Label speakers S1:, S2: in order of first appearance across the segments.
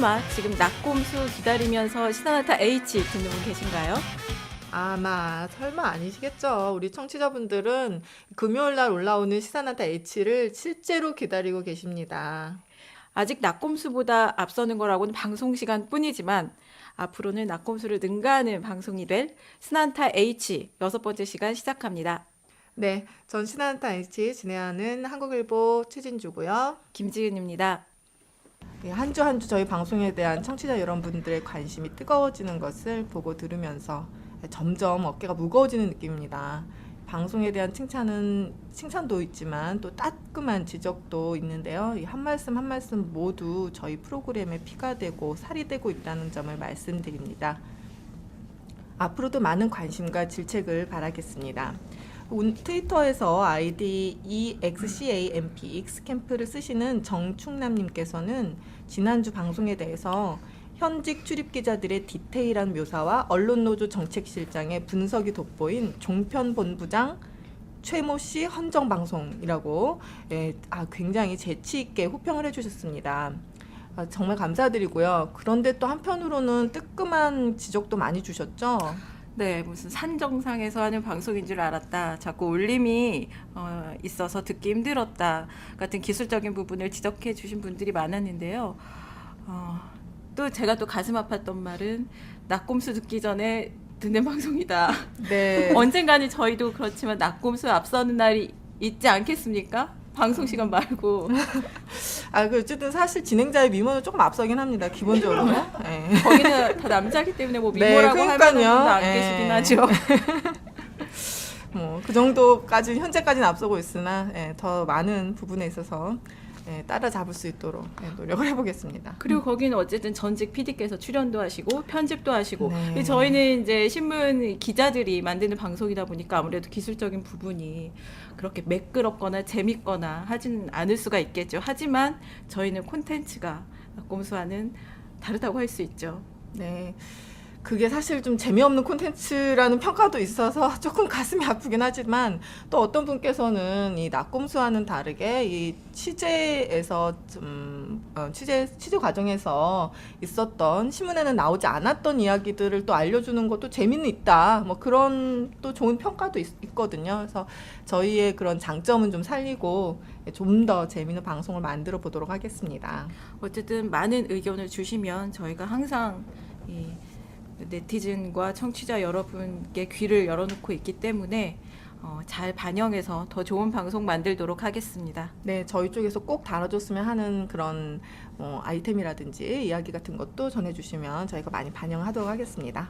S1: 설마 지금 낙곰수 기다리면서 시사나타 H 듣는 분 계신가요?
S2: 아마 설마 아니시겠죠. 우리 청취자분들은 금요일 날 올라오는 시사나타 H를 실제로 기다리고 계십니다.
S1: 아직 낙곰수보다 앞서는 거라고는 방송 시간 뿐이지만 앞으로는 낙곰수를 능가하는 방송이 될 시사나타 H 6번째 시간 시작합니다.
S2: 네, 전 시사나타 H 진행하는 한국일보 최진주고요.
S1: 김지은입니다.
S2: 한 주 한 주 저희 방송에 대한 청취자 여러분들의 관심이 뜨거워지는 것을 보고 들으면서 점점 어깨가 무거워지는 느낌입니다. 방송에 대한 칭찬도 있지만 또 따끔한 지적도 있는데요. 이 한 말씀 한 말씀 모두 저희 프로그램에 피가 되고 살이 되고 있다는 점을 말씀드립니다. 앞으로도 많은 관심과 질책을 바라겠습니다. 트위터에서 아이디 EXCAMP X캠프를 쓰시는 정충남님께서는 지난주 방송에 대해서 현직 출입기자들의 디테일한 묘사와 언론노조 정책실장의 분석이 돋보인 종편본부장 최모 씨 헌정방송이라고 굉장히 재치 있게 호평을 해주셨습니다. 정말 감사드리고요. 그런데 또 한편으로는 뜨끔한 지적도 많이 주셨죠.
S1: 네, 무슨 산정상에서 하는 방송인 줄 알았다. 자꾸 울림이 있어서 듣기 힘들었다. 같은 기술적인 부분을 지적해 주신 분들이 많았는데요. 또 제가 또 가슴 아팠던 말은 낙곰수 듣기 전에 듣는 방송이다.
S2: 네.
S1: 언젠가는 저희도 그렇지만 낙곰수 앞서는 날이 있지 않겠습니까? 방송 시간 말고.
S2: 어쨌든 사실 진행자의 미모는 조금 앞서긴 합니다. 기본적으로. 네.
S1: 거기는 다 남자기 때문에 뭐
S2: 네,
S1: 미모라고 할 만한 분도 안
S2: 그러니까요.
S1: 계시긴 하죠.
S2: 그 정도까지 현재까지는 앞서고 있으나 더 많은 부분에 있어서 따라잡을 수 있도록 노력을 해보겠습니다.
S1: 그리고 거기는 어쨌든 전직 PD께서 출연도 하시고 편집도 하시고
S2: 네.
S1: 저희는 이제 신문 기자들이 만드는 방송이다 보니까 아무래도 기술적인 부분이 그렇게 매끄럽거나 재밌거나 하진 않을 수가 있겠죠. 하지만 저희는 콘텐츠가 낙곰수와는 다르다고 할 수 있죠.
S2: 네. 그게 사실 좀 재미없는 콘텐츠라는 평가도 있어서 조금 가슴이 아프긴 하지만 또 어떤 분께서는 이 낙곰수와는 다르게 이 취재에서 취재 과정에서 있었던 신문에는 나오지 않았던 이야기들을 또 알려주는 것도 재미는 있다. 뭐 그런 또 좋은 평가도 있거든요. 그래서 저희의 그런 장점은 좀 살리고 좀 더 재미있는 방송을 만들어 보도록 하겠습니다.
S1: 어쨌든 많은 의견을 주시면 저희가 항상 이 네티즌과 청취자 여러분께 귀를 열어놓고 있기 때문에 잘 반영해서 더 좋은 방송 만들도록 하겠습니다.
S2: 네, 저희 쪽에서 꼭 다뤄줬으면 하는 그런 아이템이라든지 이야기 같은 것도 전해주시면 저희가 많이 반영하도록 하겠습니다.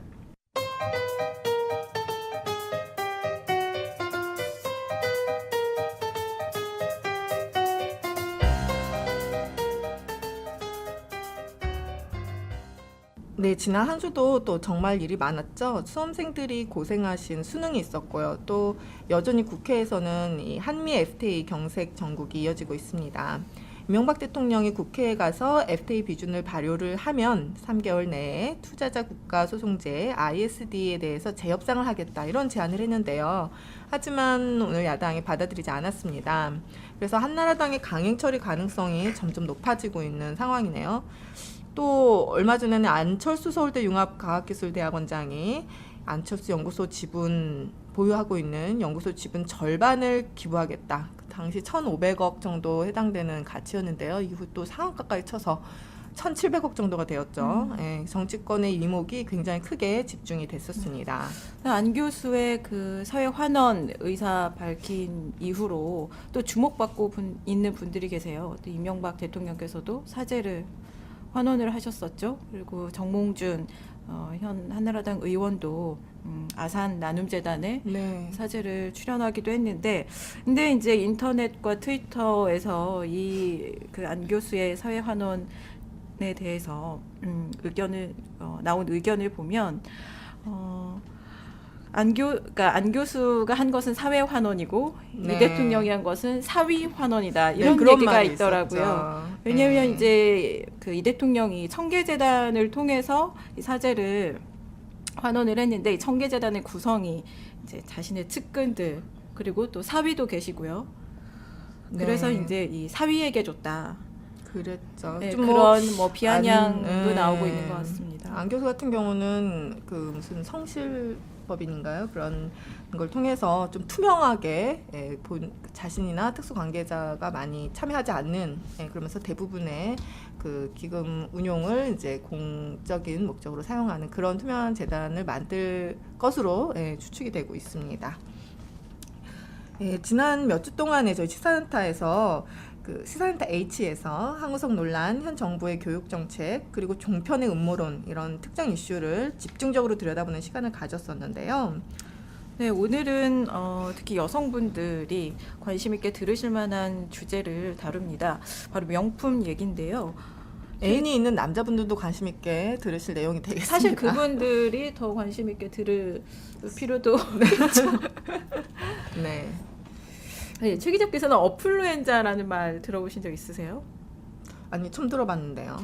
S2: 네, 지난 한 주도 또 정말 일이 많았죠. 수험생들이 고생하신 수능이 있었고요. 또 여전히 국회에서는 이 한미 FTA 경색 정국이 이어지고 있습니다. 이명박 대통령이 국회에 가서 FTA 비준을 발효를 하면 3개월 내에 투자자 국가 소송제 ISD에 대해서 재협상을 하겠다 이런 제안을 했는데요. 하지만 오늘 야당이 받아들이지 않았습니다. 그래서 한나라당의 강행 처리 가능성이 점점 높아지고 있는 상황이네요. 또 얼마 전에는 안철수 서울대 융합과학기술대학원장이 안철수 연구소 지분 보유하고 있는 연구소 지분 절반을 기부하겠다. 그 당시 1,500억 정도 해당되는 가치였는데요. 이후 또 상한가까지 쳐서 1,700억 정도가 되었죠. 정치권의 이목이 굉장히 크게 집중이 됐었습니다.
S1: 안 교수의 그 사회 환원 의사 밝힌 이후로 또 주목받고 있는 분들이 계세요. 또 이명박 대통령께서도 사죄를 환원을 하셨었죠. 그리고 정몽준 현 한나라당 의원도 아산 나눔재단에 사죄를 출연하기도 했는데, 근데 이제 인터넷과 트위터에서 이 그 안 교수의 사회 환원에 대해서 나온 의견을 보면 안 교수가 한 것은 사회 환원이고 이 대통령이 한 것은 사위 환원이다 이런
S2: 그런
S1: 얘기가
S2: 말이
S1: 있더라고요.
S2: 있었죠.
S1: 왜냐하면 이제 그 이 대통령이 청계재단을 통해서 이 사죄를 환원을 했는데 이 청계재단의 구성이 이제 자신의 측근들 그리고 또 사위도 계시고요. 그래서 이제 이 사위에게 줬다.
S2: 그랬죠.
S1: 네,
S2: 좀
S1: 그런 뭐 비아냥도
S2: 네.
S1: 나오고 있는 것 같습니다.
S2: 안 교수 같은 경우는 그 무슨 성실법인인가요? 그런 걸 통해서 좀 투명하게 자신이나 특수 관계자가 많이 참여하지 않는 그러면서 대부분의 그 기금 운용을 이제 공적인 목적으로 사용하는 그런 투명한 재단을 만들 것으로 추측이 되고 있습니다. 지난 몇 주 동안에 저희 시사센터에서 그 시사센터 H에서 항우석 논란, 현 정부의 교육 정책, 그리고 종편의 음모론 이런 특정 이슈를 집중적으로 들여다보는 시간을 가졌었는데요.
S1: 네, 오늘은 특히 여성분들이 관심 있게 들으실 만한 주제를 다룹니다. 바로 명품 얘기인데요.
S2: 애인이 있는 남자분들도 관심 있게 들으실 내용이 되겠습니다.
S1: 사실 그분들이 더 관심 있게 들을 필요도
S2: 네.
S1: 네, 최 기자께서는 어플루엔자라는 말 들어보신 적 있으세요?
S2: 아니 처음 들어봤는데요.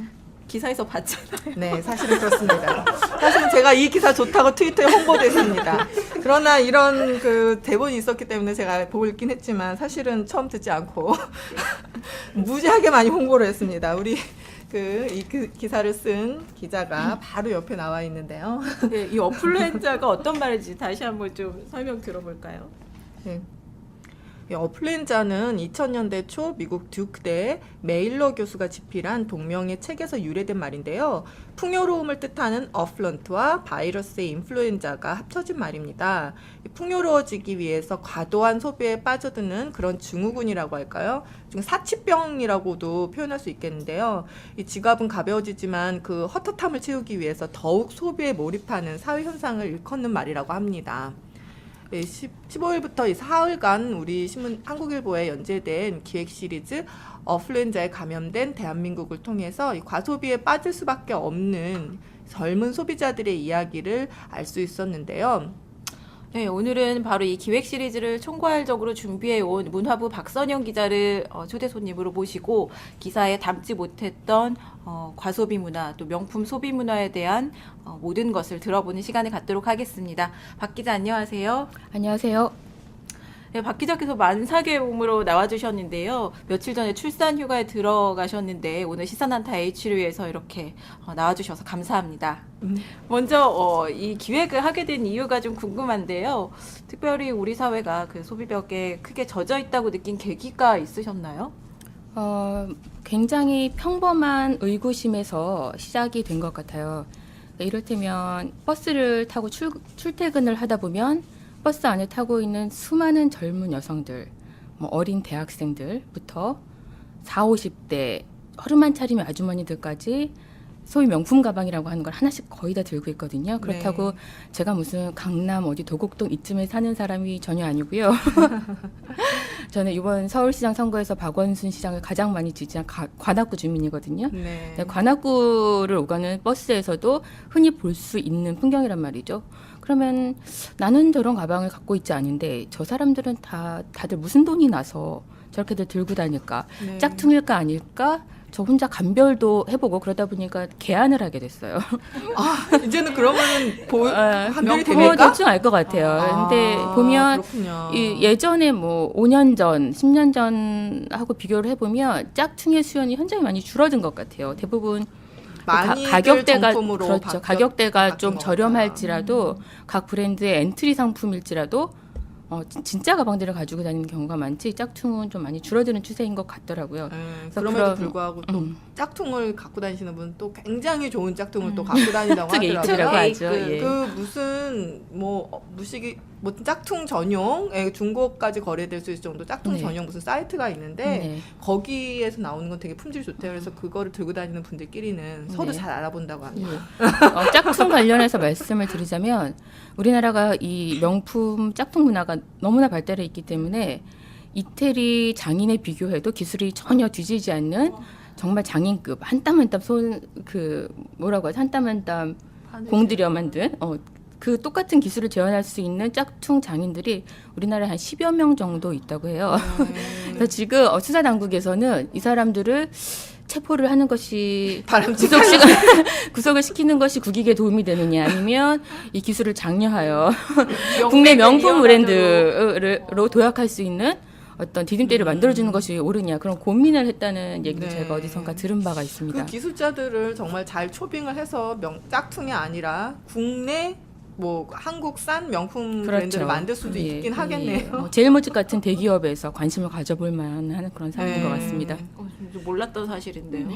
S1: 기사에서 봤잖아요.
S2: 네, 사실은 그렇습니다. 사실은 제가 이 기사 좋다고 트위터에 홍보됐습니다. 그러나 이런 그 대본이 있었기 때문에 제가 보고 읽긴 했지만 사실은 처음 듣지 않고 무지하게 많이 홍보를 했습니다. 우리 이 기사를 쓴 기자가 바로 옆에 나와 있는데요.
S1: 네, 이 어플루엔자가 어떤 말인지 다시 한번 좀 설명 들어볼까요?
S2: 네. 이 어플루엔자는 2000년대 초 미국 듀크대 메일러 교수가 집필한 동명의 책에서 유래된 말인데요. 풍요로움을 뜻하는 어플런트와 바이러스의 인플루엔자가 합쳐진 말입니다. 풍요로워지기 위해서 과도한 소비에 빠져드는 그런 증후군이라고 할까요? 좀 사치병이라고도 표현할 수 있겠는데요. 이 지갑은 가벼워지지만 그 헛헛함을 채우기 위해서 더욱 소비에 몰입하는 사회 현상을 일컫는 말이라고 합니다. 15일부터 이 사흘간 우리 신문 한국일보에 연재된 기획 시리즈 어플루엔자에 감염된 대한민국을 통해서 이 과소비에 빠질 수밖에 없는 젊은 소비자들의 이야기를 알 수 있었는데요.
S1: 네, 오늘은 바로 이 기획 시리즈를 총괄적으로 준비해 온 문화부 박선영 기자를 초대 손님으로 모시고 기사에 담지 못했던 과소비 문화 또 명품 소비 문화에 대한 모든 것을 들어보는 시간을 갖도록 하겠습니다. 박 기자 안녕하세요.
S3: 안녕하세요.
S1: 네, 박 기자께서 만삭의 몸으로 나와주셨는데요. 며칠 전에 출산 휴가에 들어가셨는데 오늘 시사난타 H를 위해서 이렇게 나와주셔서 감사합니다. 먼저 이 기획을 하게 된 이유가 좀 궁금한데요. 특별히 우리 사회가 그 소비벽에 크게 젖어 있다고 느낀 계기가 있으셨나요?
S3: 굉장히 평범한 의구심에서 시작이 된 것 같아요. 이를테면 버스를 타고 출퇴근을 하다 보면 버스 안에 타고 있는 수많은 젊은 여성들, 뭐 어린 대학생들부터 40, 50대 허름한 차림의 아주머니들까지 소위 명품 가방이라고 하는 걸 하나씩 거의 다 들고 있거든요. 그렇다고
S2: 네.
S3: 제가 무슨 강남 어디 도곡동 이쯤에 사는 사람이 전혀 아니고요. 저는 이번 서울시장 선거에서 박원순 시장을 가장 많이 지지한 관악구 주민이거든요.
S2: 네.
S3: 관악구를 오가는 버스에서도 흔히 볼 수 있는 풍경이란 말이죠. 그러면 나는 저런 가방을 갖고 있지 않은데 저 사람들은 다들 무슨 돈이 나서 저렇게들 들고 다닐까?
S2: 네.
S3: 짝퉁일까 아닐까? 저 혼자 감별도 해보고 그러다 보니까 개안을 하게 됐어요.
S2: 이제는 그러면은 판별이
S3: 뭐
S2: 됩니까?
S3: 대충 알 것 같아요. 근데 보면
S2: 그렇군요.
S3: 예전에 뭐 5년 전, 10년 전하고 비교를 해보면 짝퉁의 수요는 현저히 많이 줄어든 것 같아요. 대부분
S2: 많이들
S3: 가격대가
S2: 정품으로
S3: 그렇죠. 가격대가
S2: 바뀐
S3: 좀
S2: 것
S3: 저렴할지라도 각 브랜드의 엔트리 상품일지라도 진짜 가방들을 가지고 다니는 경우가 많지 짝퉁은 좀 많이 줄어드는 추세인 것 같더라고요. 그래서
S2: 그럼에도 불구하고 또 짝퉁을 갖고 다니시는 분 또 굉장히 좋은 짝퉁을 또 갖고 다닌다고
S3: 특
S2: 하더라고요.
S3: H라고 하죠. 예.
S2: 그 무슨 무슨 짝퉁 전용 중고까지 거래될 수 있을 정도 짝퉁
S3: 네.
S2: 전용 무슨 사이트가 있는데
S3: 네.
S2: 거기에서 나오는 건 되게 품질이 좋대요. 그래서 그거를 들고 다니는 분들끼리는 서로
S3: 네.
S2: 잘 알아본다고 합니다.
S3: 짝퉁 관련해서 말씀을 드리자면 우리나라가 이 명품 짝퉁 문화가 너무나 발달해 있기 때문에 이태리 장인에 비교해도 기술이 전혀 뒤지지 않는 정말 장인급 한 땀 한 땀 한 땀 한 땀 공들여 만든 그 똑같은 기술을 재현할 수 있는 짝퉁 장인들이 우리나라에 한 10여 명 정도 있다고 해요. 그래서 지금 수사 당국에서는 이 사람들을 체포를 하는 것이 구속을 시키는 것이 국익에 도움이 되느냐 아니면 이 기술을 장려하여 국내 명품 브랜드로 도약할 수 있는 어떤 디딤대를 만들어주는 것이 옳으냐 그런 고민을 했다는 얘기를
S2: 네.
S3: 제가 어디선가 들은 바가 있습니다.
S2: 그 기술자들을 정말 잘 초빙을 해서 짝퉁이 아니라 국내 뭐 한국산 명품 브랜드를 만들 수도 있긴 하겠네요.
S3: 뭐 제일모직 같은 대기업에서 관심을 가져볼 만한 그런 상황인 것 같습니다.
S1: 좀 몰랐던 사실인데요.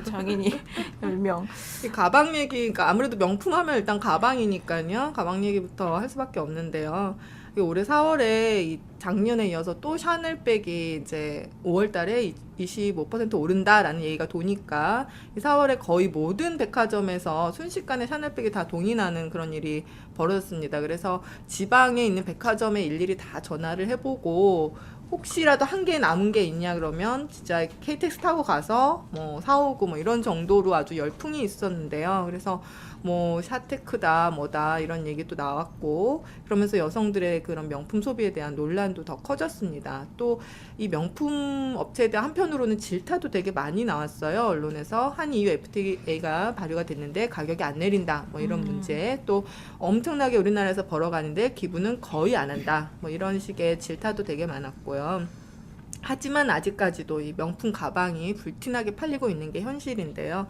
S1: 장인이 10명.
S2: 이 가방 얘기, 그러니까 아무래도 명품 하면 일단 가방이니까요. 가방 얘기부터 할 수밖에 없는데요. 올해 4월에 작년에 이어서 또 샤넬백이 이제 5월달에 25% 오른다라는 얘기가 도니까 4월에 거의 모든 백화점에서 순식간에 샤넬백이 다 동인하는 그런 일이 벌어졌습니다. 그래서 지방에 있는 백화점에 일일이 다 전화를 해보고 혹시라도 한 개 남은 게 있냐 그러면 진짜 KTX 타고 가서 뭐 사오고 뭐 이런 정도로 아주 열풍이 있었는데요. 그래서 뭐 샤테크다 뭐다 이런 얘기도 나왔고 그러면서 여성들의 그런 명품 소비에 대한 논란도 더 커졌습니다. 또 이 명품 업체에 대한 한편으로는 질타도 되게 많이 나왔어요. 언론에서 한 EU FTA가 발효가 됐는데 가격이 안 내린다 뭐 이런 문제, 또 엄청나게 우리나라에서 벌어가는데 기부는 거의 안 한다 뭐 이런 식의 질타도 되게 많았고요. 하지만 아직까지도 이 명품 가방이 불티나게 팔리고 있는 게 현실인데요.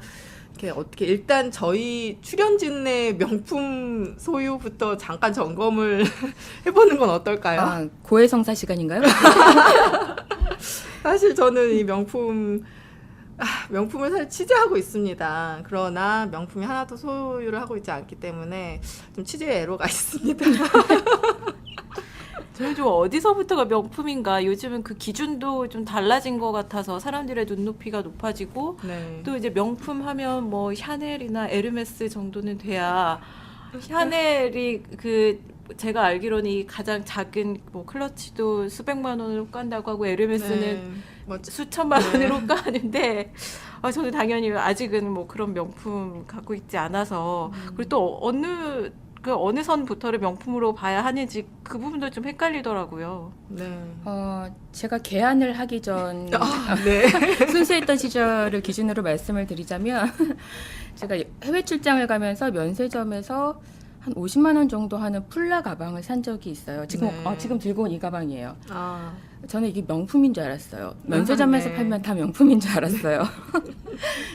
S2: 이렇게 어떻게 일단 저희 출연진의 명품 소유부터 잠깐 점검을 해보는 건 어떨까요?
S3: 아, 고해성사 시간인가요?
S2: 사실 저는 이 명품을 사실 취재하고 있습니다. 그러나 명품이 하나도 소유를 하고 있지 않기 때문에 좀 취재에 애로가 있습니다.
S1: 저는 좀 어디서부터가 명품인가, 요즘은 그 기준도 좀 달라진 것 같아서 사람들의 눈높이가 높아지고
S2: 네.
S1: 또 이제 명품 하면 뭐 샤넬이나 에르메스 정도는 돼야, 샤넬이 그 제가 알기로는 이 가장 작은 뭐 클러치도 수백만 원으로 깐다고 하고 에르메스는
S2: 네. 뭐
S1: 수천만 원으로 까는데 저는 당연히 아직은 뭐 그런 명품 갖고 있지 않아서 그리고 또 어느 선부터를 명품으로 봐야 하는지 그 부분도 좀 헷갈리더라고요.
S2: 네.
S3: 제가 개안을 하기 전
S2: 네.
S3: 순수했던 시절을 기준으로 말씀을 드리자면 제가 해외 출장을 가면서 면세점에서 한 50만 원 정도 하는 풀라 가방을 산 적이 있어요. 지금
S2: 네.
S3: 지금 들고 온 이 가방이에요.
S2: 아,
S3: 저는 이게 명품인 줄 알았어요. 면세점에서
S2: 네.
S3: 팔면 다 명품인 줄 알았어요.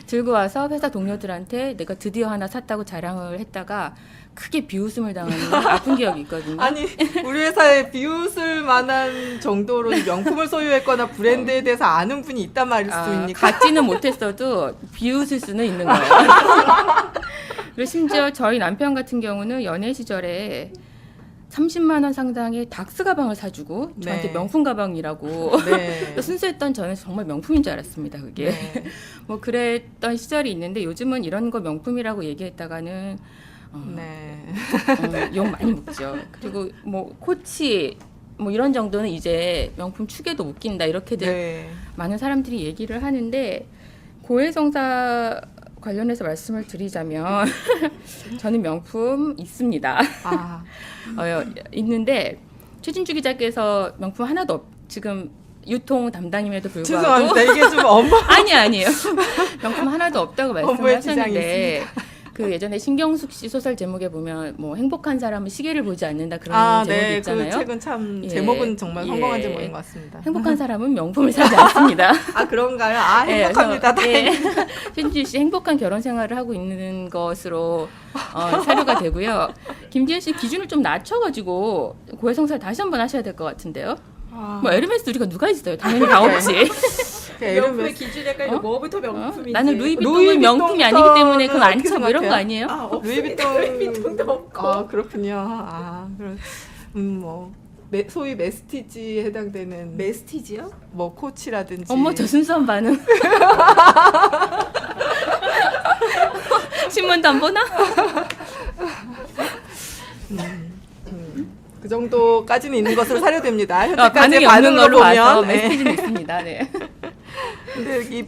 S3: 들고 와서 회사 동료들한테 내가 드디어 하나 샀다고 자랑을 했다가 크게 비웃음을 당하는 아픈 기억이 있거든요.
S2: 아니 우리 회사에 비웃을 만한 정도로 명품을 소유했거나 브랜드에 대해서 아는 분이 있단 말씀입니까?
S3: 갖지는 못했어도 비웃을 수는 있는 거예요. 그리고 심지어 저희 남편 같은 경우는 연애 시절에 30만 원 상당의 닥스 가방을 사주고 저한테
S2: 네.
S3: 명품 가방이라고
S2: 네.
S3: 순수했던 저는 정말 명품인 줄 알았습니다. 그게
S2: 네.
S3: 뭐 그랬던 시절이 있는데 요즘은 이런 거 명품이라고 얘기했다가는
S2: 네.
S3: 욕 많이 먹죠. 그리고 뭐 코치 뭐 이런 정도는 이제 명품 축에도 웃긴다 이렇게들
S2: 네.
S3: 많은 사람들이 얘기를 하는데 고해성사 관련해서 말씀을 드리자면 저는 명품 있습니다.
S2: 아,
S3: 있는데 최진주 기자께서 명품 하나도 지금 유통 담당임에도 불구하고
S2: 죄송합니다. 이게 좀 업무
S3: 아니에요. 명품 하나도 없다고
S2: 업무에
S3: 말씀하셨는데 그 예전에 신경숙 씨 소설 제목에 보면 뭐 행복한 사람은 시계를 보지 않는다 그런 제목이
S2: 네.
S3: 있잖아요.
S2: 그 책은 참
S3: 예.
S2: 제목은 정말 성공한
S3: 예.
S2: 제목인 것 같습니다.
S3: 행복한 사람은 명품을 사지 않습니다.
S2: 아, 그런가요? 아, 행복합니다. 다행히.
S3: 최진주 씨 행복한 결혼 생활을 하고 있는 것으로 사료가 되고요. 김지현 씨 기준을 좀 낮춰가지고 고해성사를 다시 한번 하셔야 될 것 같은데요. 뭐 에르메스 우리가 누가 있어요? 당연히 다 없지.
S2: 명품의
S1: 기준이 헷갈려.
S3: 어?
S1: 뭐부터 명품인지.
S3: 나는 루이비통은 명품이 아니기 때문에 그건 안 쳐. 뭐 이런 거 아니에요?
S2: 루이비통도 없고. 아, 그렇군요. 아, 뭐 소위 메스티지에 해당되는
S1: 메스티지요?
S2: 뭐 코치라든지.
S3: 어머 저 순수한 반응. 신문도 안 보나?
S2: 그 정도까지는 있는 것으로 사료됩니다. 현재까지
S3: 반응이 없는
S2: 반응으로
S3: 걸로 봐서
S2: 보면. 네.
S3: 메시지는 있습니다. 네.
S2: 근데 이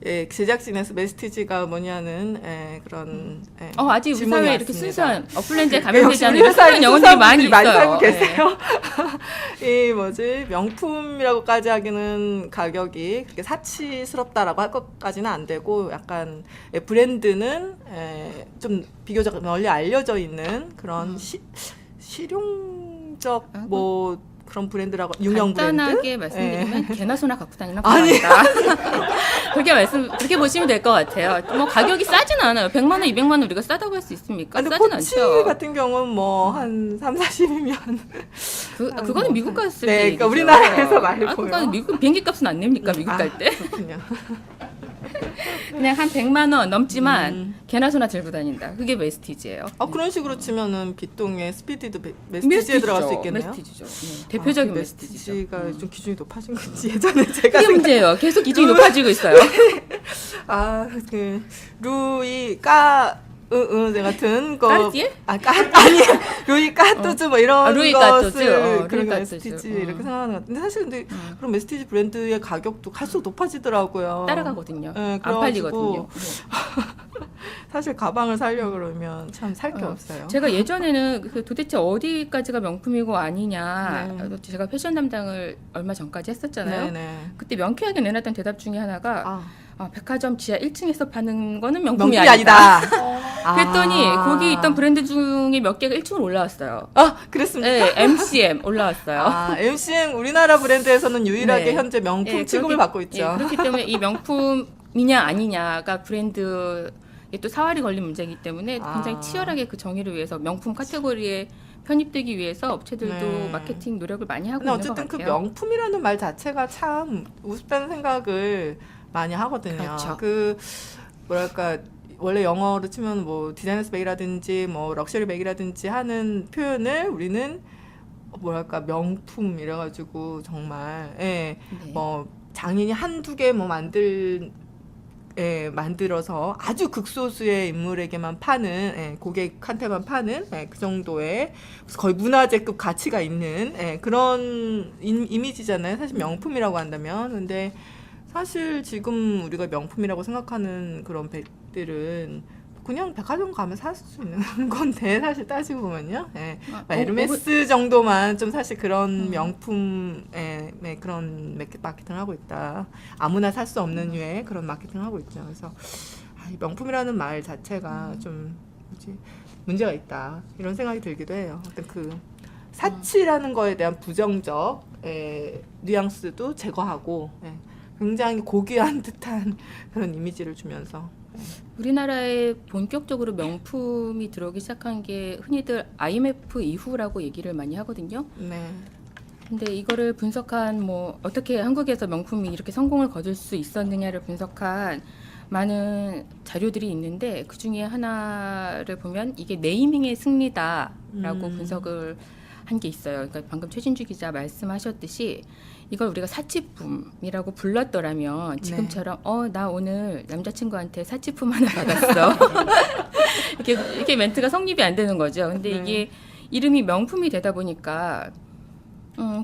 S2: 예, 제작진에서 메시지가 뭐냐는 그런
S3: 아직 우리
S2: 질문이
S3: 사회에 이렇게
S2: 왔습니다.
S3: 순수한 어플랜드에
S2: 역시
S3: 감염되지 않은
S2: 우리 회사에
S3: 순수한 영혼들이 많이 있어요.
S2: 살고
S3: 네.
S2: 계세요. 이 명품이라고까지 하기는 가격이 그렇게 사치스럽다라고 할 것까지는 안 되고 약간 브랜드는 좀 비교적 널리 알려져 있는 그런 실용 국적 뭐 그런 브랜드라고 유명 브랜드?
S3: 간단하게 말씀드리면 개나 소나 갖고 다니는
S2: 아니.
S3: 거다. 그렇게 보시면 될 것 같아요. 뭐 가격이 싸진 않아요. 100만 원, 200만 원 우리가 싸다고 할 수 있습니까?
S2: 근데
S3: 싸진
S2: 코치
S3: 않죠.
S2: 같은 경우는 뭐 한 3, 40이면
S3: 그거는 미국 갔을
S2: 네,
S3: 때
S2: 그러니까
S3: 얘기죠.
S2: 우리나라에서 말고요.
S3: 그건 미국 비행기 값은 안 냅니까? 미국 갈 때?
S2: 그렇군요.
S3: 그냥 한 100만 원 넘지만 개나 소나 들고 다닌다. 그게 메스티지예요.
S2: 그런 식으로 치면은 비통의 스피디도 메스티지에 들어갈 수 있겠네요.
S3: 메스티지죠. 대표적인
S2: 그
S3: 메스티지죠.
S2: 메스티지가 좀 기준이 높아진 건지 예전에 제가
S3: 그게 문제예요. 계속 기준이 높아지고 있어요.
S2: 그 루이 같은 거
S3: 까르띠에?
S2: 아니 루이 까뚜즈 뭐 이런
S3: 루이
S2: 것을
S3: 까뚜즈.
S2: 그런
S3: 루이
S2: 거
S3: 까뚜즈.
S2: 메스티지 이렇게 생각하는 것 같은데 사실 근데 그런 메스티지 브랜드의 가격도 갈수록 높아지더라고요.
S3: 따라가거든요.
S2: 네,
S3: 안 팔리거든요.
S2: 사실 가방을 사려고 그러면 참 살 게 없어요.
S3: 제가 예전에는 도대체 어디까지가 명품이고 아니냐.
S2: 네.
S3: 제가 패션 담당을 얼마 전까지 했었잖아요.
S2: 네네.
S3: 그때 명쾌하게 내놨던 대답 중에 하나가 백화점 지하 1층에서 파는 거는 명품이
S2: 명품이
S3: 아니다.
S2: 아니다.
S3: 그랬더니 거기 있던 브랜드 중에 몇 개가 1층으로 올라왔어요.
S2: 그랬습니까?
S3: 네, MCM 올라왔어요.
S2: MCM 우리나라 브랜드에서는 유일하게
S3: 네.
S2: 현재 명품
S3: 예,
S2: 취급을
S3: 그렇기-
S2: 받고 있죠.
S3: 예, 그렇기 때문에 이 명품이냐 아니냐가 브랜드에 또 사활이 걸린 문제이기 때문에 굉장히 치열하게 그 정의를 위해서 명품 카테고리에 편입되기 위해서 업체들도
S2: 네.
S3: 마케팅 노력을 많이 하고
S2: 근데
S3: 있는 것
S2: 어쨌든 그
S3: 같아요.
S2: 명품이라는 말 자체가 참 우습다는 생각을 많이 하거든요.
S3: 그렇죠.
S2: 그 뭐랄까 원래 영어로 치면 뭐 디자이너스 백이라든지 뭐 럭셔리 백이라든지 하는 표현을 우리는 뭐랄까 명품 이래가지고 정말
S3: 네.
S2: 뭐 장인이 한두 개 뭐 만들어서 아주 극소수의 인물에게만 파는 고객한테만 파는 그 정도의 거의 문화재급 가치가 있는 그런 이미지잖아요. 사실 명품이라고 한다면. 근데 사실 지금 우리가 명품이라고 생각하는 그런 백들은 그냥 백화점 가면 살 수 있는 건데 사실 따지고 보면요. 에르메스 정도만 좀 사실 그런 명품 그런 마케팅을 하고 있다. 아무나 살 수 없는 류의 그런 마케팅을 하고 있죠. 그래서 이 명품이라는 말 자체가 좀 문제가 있다 이런 생각이 들기도 해요. 어떤 그 사치라는 거에 대한 부정적 뉘앙스도 제거하고 굉장히 고귀한 듯한 그런 이미지를 주면서
S3: 우리나라에 본격적으로 명품이 들어오기 시작한 게 흔히들 IMF 이후라고 얘기를 많이 하거든요.
S2: 네.
S3: 근데 이거를 분석한 뭐 어떻게 한국에서 명품이 이렇게 성공을 거둘 수 있었느냐를 분석한 많은 자료들이 있는데 그 중에 하나를 보면 이게 네이밍의 승리다라고 분석을 한 게 있어요. 그러니까 방금 최진주 기자 말씀하셨듯이 이걸 우리가 사치품이라고 불렀더라면 지금처럼 나 오늘 남자친구한테 사치품 하나 받았어. 이렇게 멘트가 성립이 안 되는 거죠. 근데 이게 이름이 명품이 되다 보니까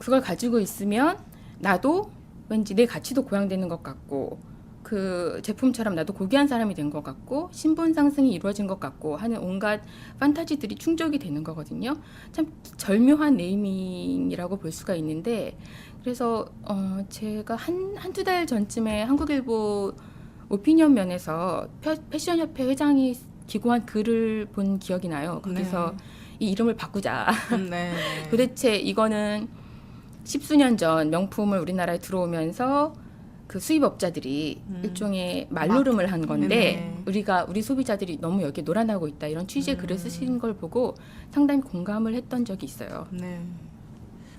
S3: 그걸 가지고 있으면 나도 왠지 내 가치도 고양되는 것 같고 그 제품처럼 나도 고귀한 사람이 된 것 같고 신분 상승이 이루어진 것 같고 하는 온갖 판타지들이 충족이 되는 거거든요. 참 절묘한 네이밍이라고 볼 수가 있는데 그래서 제가 한두 달 전쯤에 한국일보 오피니언 면에서 패션협회 회장이 기고한 글을 본 기억이 나요. 거기서 이 이름을 바꾸자. 도대체 이거는 십수년 전 명품을 우리나라에 들어오면서 그 수입업자들이 일종의 말노름을 한 건데 우리 소비자들이 너무 여기에 놀아나고 있다 이런 취지의 글을 쓰신 걸 보고 상당히 공감을 했던 적이 있어요.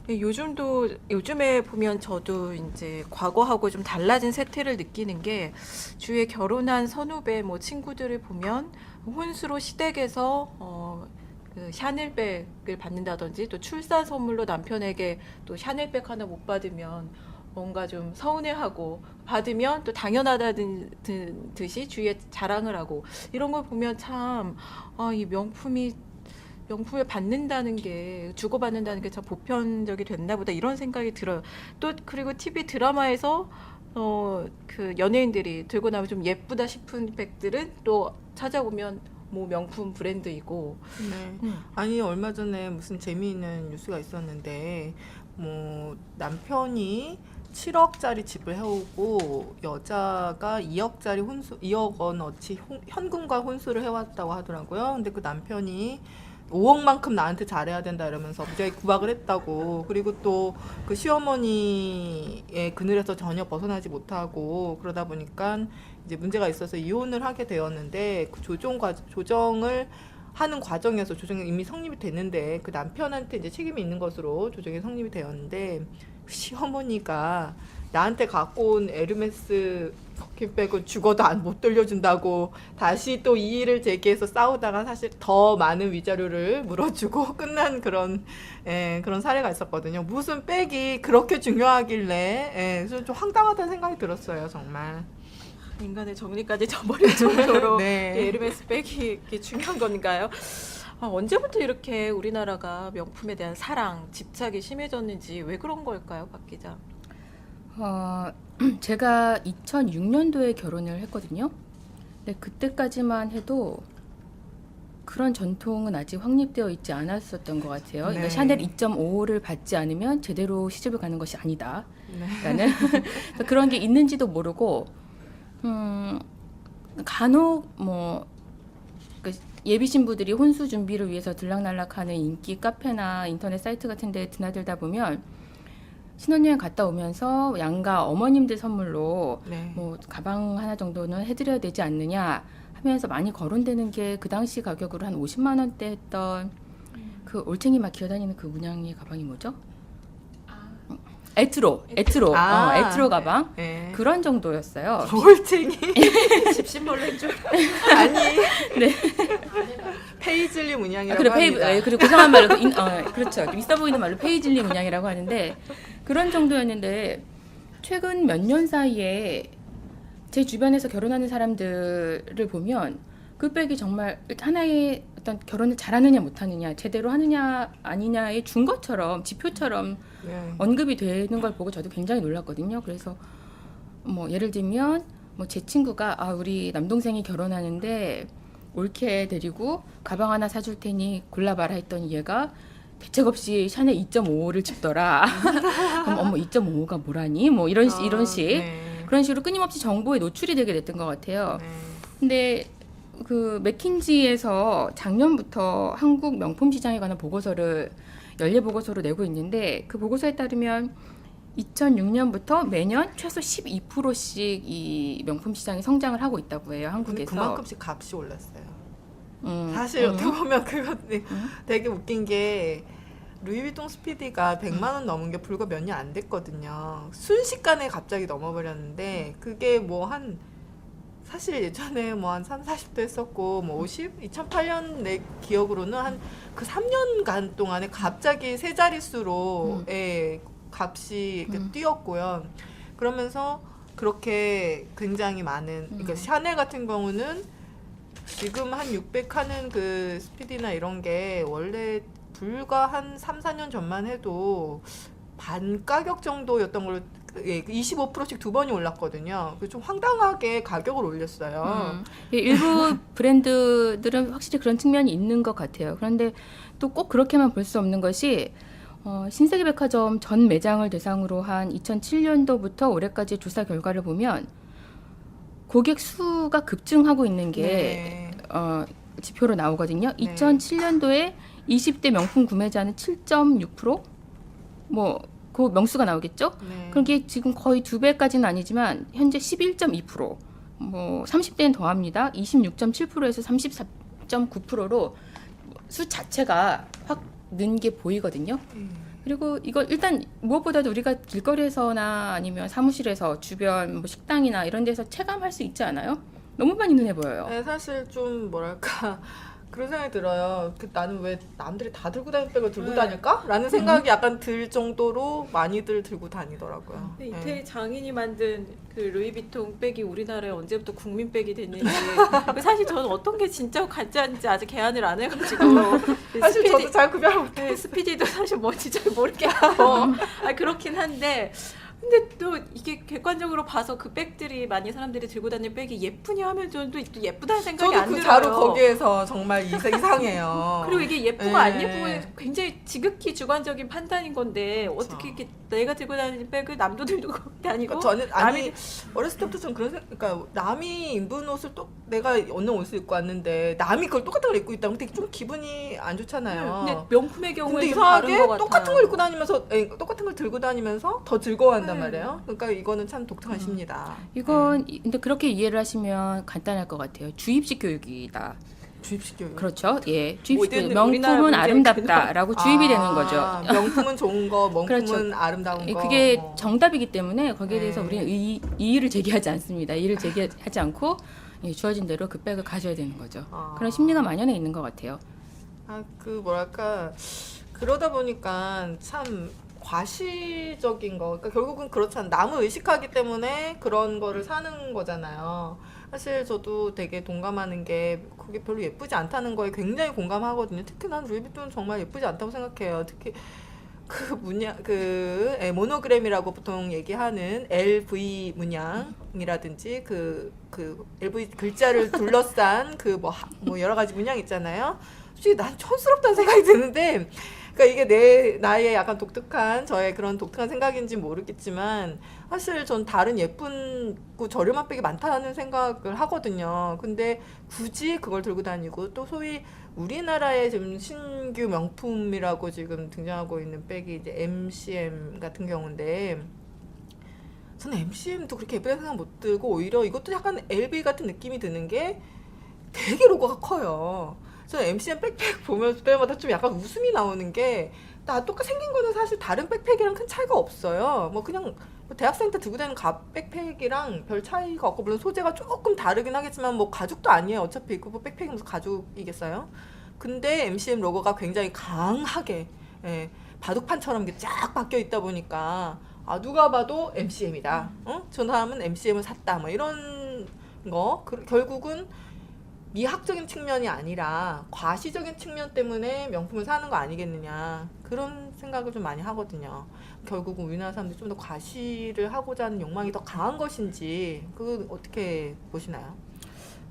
S1: 요즘에 보면 저도 이제 과거하고 좀 달라진 세태를 느끼는 게 주위에 결혼한 선후배 뭐 친구들을 보면 혼수로 시댁에서 그 샤넬백을 받는다든지 또 출산 선물로 남편에게 또 샤넬백 하나 못 받으면 뭔가 좀 서운해하고 받으면 또 당연하다는 듯이 주위에 자랑을 하고 이런 걸 보면 참 이 명품을 받는다는 게 주고받는다는 게 참 보편적이 됐나 보다 이런 생각이 들어요. 또 그리고 TV 드라마에서 그 연예인들이 들고 나면 좀 예쁘다 싶은 백들은 또 찾아보면 뭐 명품 브랜드이고.
S2: 아니 얼마 전에 무슨 재미있는 뉴스가 있었는데 뭐 남편이 7억짜리 집을 해오고 여자가 2억 원어치 현금과 혼수를 해왔다고 하더라고요. 근데 그 남편이 5억만큼 나한테 잘해야 된다 이러면서 무지하게 구박을 했다고. 그리고 또 그 시어머니의 그늘에서 전혀 벗어나지 못하고 그러다 보니까 이제 문제가 있어서 이혼을 하게 되었는데 그 조정을 하는 과정에서 조정이 이미 성립이 됐는데 그 남편한테 이제 책임이 있는 것으로 조정이 성립이 되었는데 시어머니가 나한테 갖고 온 에르메스 버킨백은 죽어도 못 돌려준다고 다시 또 이의를 제기해서 싸우다가 사실 더 많은 위자료를 물어주고 끝난 그런 그런 사례가 있었거든요. 무슨 백이 그렇게 중요하길래 그래서 좀 황당하다는 생각이 들었어요, 정말.
S1: 인간의 정리까지 저버릴 정도로
S2: 네.
S1: 이 에르메스 백이 이렇게 중요한 건가요? 언제부터 이렇게 우리나라가 명품에 대한 사랑, 집착이 심해졌는지 왜 그런 걸까요, 박 기자?
S3: 제가 2006년도에 결혼을 했거든요. 근데 그때까지만 해도 그런 전통은 아직 확립되어 있지 않았었던 것 같아요.
S2: 네.
S3: 그러니까 샤넬 2.5를 받지 않으면 제대로 시집을 가는 것이 아니다.
S2: 네.
S3: 라는 그런 게 있는지도 모르고 간혹 그 예비 신부들이 혼수 준비를 위해서 들락날락하는 인기 카페나 인터넷 사이트 같은 데 드나들다 보면 신혼여행 갔다 오면서 양가 어머님들 선물로
S2: 네.
S3: 뭐 가방 하나 정도는 해드려야 되지 않느냐 하면서 많이 거론되는 게 그 당시 가격으로 한 50만 원대 했던 그 올챙이 막 기어다니는 그 문양의 가방이 뭐죠? 에트로 가방
S2: 네.
S3: 그런 정도였어요.
S2: 올챙이
S1: 집신벌레인 줄.
S2: 아니.
S3: 네.
S2: 페이즐리 문양이라고
S3: 그래
S2: 합니다.
S3: 그리고 고상한 말로 그렇죠. 있어 보이는 말로 페이즐리 문양이라고 하는데 그런 정도였는데 최근 몇 년 사이에 제 주변에서 결혼하는 사람들을 보면 그 백이 정말 하나의 어떤 결혼을 잘하느냐 못하느냐 제대로 하느냐 아니냐의 준거처럼 지표처럼
S2: 네.
S3: 언급이 되는 걸 보고 저도 굉장히 놀랐거든요. 그래서 뭐 예를 들면 뭐 제 친구가 우리 남동생이 결혼하는데 올케 데리고 가방 하나 사줄 테니 골라봐라 했더니 얘가 대책 없이 샤넬 2.5를 집더라. 그럼 어머 2.5가 뭐라니? 뭐 이런 식
S2: 네.
S3: 그런 식으로 끊임없이 정보에 노출이 되게 됐던 것 같아요.
S2: 네.
S3: 근데 그 맥킨지에서 작년부터 한국 명품 시장에 관한 보고서를 연례 보고서로 내고 있는데 그 보고서에 따르면 2006년부터 매년 최소 12%씩 이 명품 시장이 성장을 하고 있다고 해요.
S2: 근데
S3: 한국에서.
S2: 그만큼씩 값이 올랐어요.
S3: 음,
S2: 사실 어떻게 보면 그거 되게 웃긴 게 루이비통 스피디가 100만 원 넘은 게 불과 몇 년 안 됐거든요. 순식간에 갑자기 넘어버렸는데 그게 뭐 한 사실 예전에 뭐 한 3, 40도 했었고 뭐 2008년 내 기억으로는 한 그 3년간 동안에 갑자기 세 자릿수로의 값이 이렇게 뛰었고요. 그러면서 그렇게 굉장히 많은 그러니까 샤넬 같은 경우는 지금 한 600 하는 그 스피디나 이런 게 원래 불과 한 3, 4년 전만 해도 반 가격 정도였던 걸로 25%씩 두 번이 올랐거든요. 그래서 좀 황당하게 가격을 올렸어요.
S3: 일부 브랜드들은 확실히 그런 측면이 있는 것 같아요. 그런데 또 꼭 그렇게만 볼 수 없는 것이 신세계백화점 전 매장을 대상으로 한 2007년도부터 올해까지 조사 결과를 보면 고객 수가 급증하고 있는 게
S2: 네.
S3: 지표로 나오거든요.
S2: 네.
S3: 2007년도에 20대 명품 구매자는 7.6%? 뭐 그 명수가 나오겠죠?
S2: 네.
S3: 그게 지금 거의 2배까지는 아니지만 현재 11.2%, 뭐 30대는 더합니다. 26.7%에서 34.9%로 수 자체가 확 는 게 보이거든요. 그리고 이걸 일단 무엇보다도 우리가 길거리에서나 아니면 사무실에서 주변 뭐 식당이나 이런 데서 체감할 수 있지 않아요? 너무 많이 눈에 보여요.
S2: 네, 사실 좀 뭐랄까 그런 생각이 들어요. 나는 왜 남들이 다 들고 다니는 백을 들고 다닐까? 라는 생각이 약간 들 정도로 많이들 들고 다니더라고요.
S1: 근데 이태리 장인이 만든 그 루이비통 백이 우리나라에 언제부터 국민백이 됐는지 사실 저는 어떤 게 진짜 가짜인지 아직 개안을 안 해가지고
S2: 사실 저도 잘 구별 못해요.
S1: 스피디도 사실 뭔지 잘 모르겠고 그렇긴 한데 근데 또 이게 객관적으로 봐서 그 백들이 많이 사람들이 들고 다니는 백이 예쁘냐 하면 저는 또 예쁘다는 생각이 안
S2: 저도 그
S1: 들어요.
S2: 자료 거기에서 정말 이상해요.
S1: 그리고 이게 예쁘고
S2: 네.
S1: 안 예쁘고 굉장히 지극히 주관적인 판단인 건데
S2: 그렇죠.
S1: 어떻게 이렇게 내가 들고 다니는 백을 남도 들고 다니고
S2: 저는 아니
S1: 남이
S2: 어렸을 때부터 전 그런 그러니까 남이 입은 옷을 또 내가 어느 옷을 입고 왔는데 남이 그걸 똑같은 걸 입고 있다. 근데 좀 기분이 안 좋잖아요.
S1: 근데 명품의 경우에
S2: 근데
S1: 좀 다른
S2: 이상하게
S1: 것 같아요.
S2: 똑같은 걸 입고 다니면서 똑같은 걸 들고 다니면서 더 즐거워한단
S1: 네.
S2: 말이에요. 그러니까 이거는 참 독특한 심리다.
S3: 이건 근데 그렇게 이해를 하시면 간단할 것 같아요. 주입식 교육이다.
S2: 주입식 교육.
S3: 그렇죠. 예, 주입식
S1: 모든
S3: 교육.
S1: 우리나라
S3: 명품은
S1: 문제의
S3: 아름답다라고 주입이 되는 거죠.
S2: 명품은 좋은 거, 명품은
S3: 그렇죠.
S2: 아름다운
S3: 예,
S2: 거.
S3: 그게
S2: 뭐.
S3: 정답이기 때문에 거기에 대해서
S2: 네.
S3: 우리는 이의를 제기하지 않습니다. 이의를 제기하지 않고 예, 주어진 대로 그 백을 가져야 되는 거죠.
S2: 아.
S3: 그런 심리가 만연해 있는 것 같아요.
S2: 그 뭐랄까 그러다 보니까 참 과시적인 거. 그러니까 결국은 그렇잖아. 남을 의식하기 때문에 그런 거를 사는 거잖아요. 사실 저도 되게 동감하는 게 그게 별로 예쁘지 않다는 거에 굉장히 공감하거든요. 특히 난 루이비통은 정말 예쁘지 않다고 생각해요. 특히 그 문양 모노그램이라고 보통 얘기하는 LV 문양이라든지 그 LV 글자를 둘러싼 그 뭐 여러 가지 문양 있잖아요. 솔직히 난 촌스럽다는 생각이 드는데, 그러니까 이게 나의 약간 저의 그런 독특한 생각인지 모르겠지만 사실 전 다른 예쁘고 저렴한 백이 많다는 생각을 하거든요. 근데 굳이 그걸 들고 다니고 또 소위 우리나라의 지금 신규 명품이라고 지금 등장하고 있는 백이 이제 MCM 같은 경우인데, 저는 MCM도 그렇게 예쁘다는 생각 못 들고 오히려 이것도 약간 LV 같은 느낌이 드는 게 되게 로고가 커요. 저는 MCM 백팩 보면 때마다 좀 약간 웃음이 나오는 게, 나 똑같이 생긴 거는 사실 다른 백팩이랑 큰 차이가 없어요. 뭐 그냥 대학생 때 들고 다니는 백팩이랑 별 차이가 없고, 물론 소재가 조금 다르긴 하겠지만 뭐 가죽도 아니에요. 어차피 그 백팩이 무슨 가죽이겠어요? 근데 MCM 로고가 굉장히 강하게 바둑판처럼 이렇게 쫙 박혀 있다 보니까 누가 봐도 MCM이다. 저 사람은 MCM을 샀다. 뭐 이런 거. 결국은 미학적인 측면이 아니라 과시적인 측면 때문에 명품을 사는 거 아니겠느냐, 그런 생각을 좀 많이 하거든요. 결국은 우리나라 사람들이 좀 더 과시를 하고자 하는 욕망이 더 강한 것인지, 그거 어떻게 보시나요?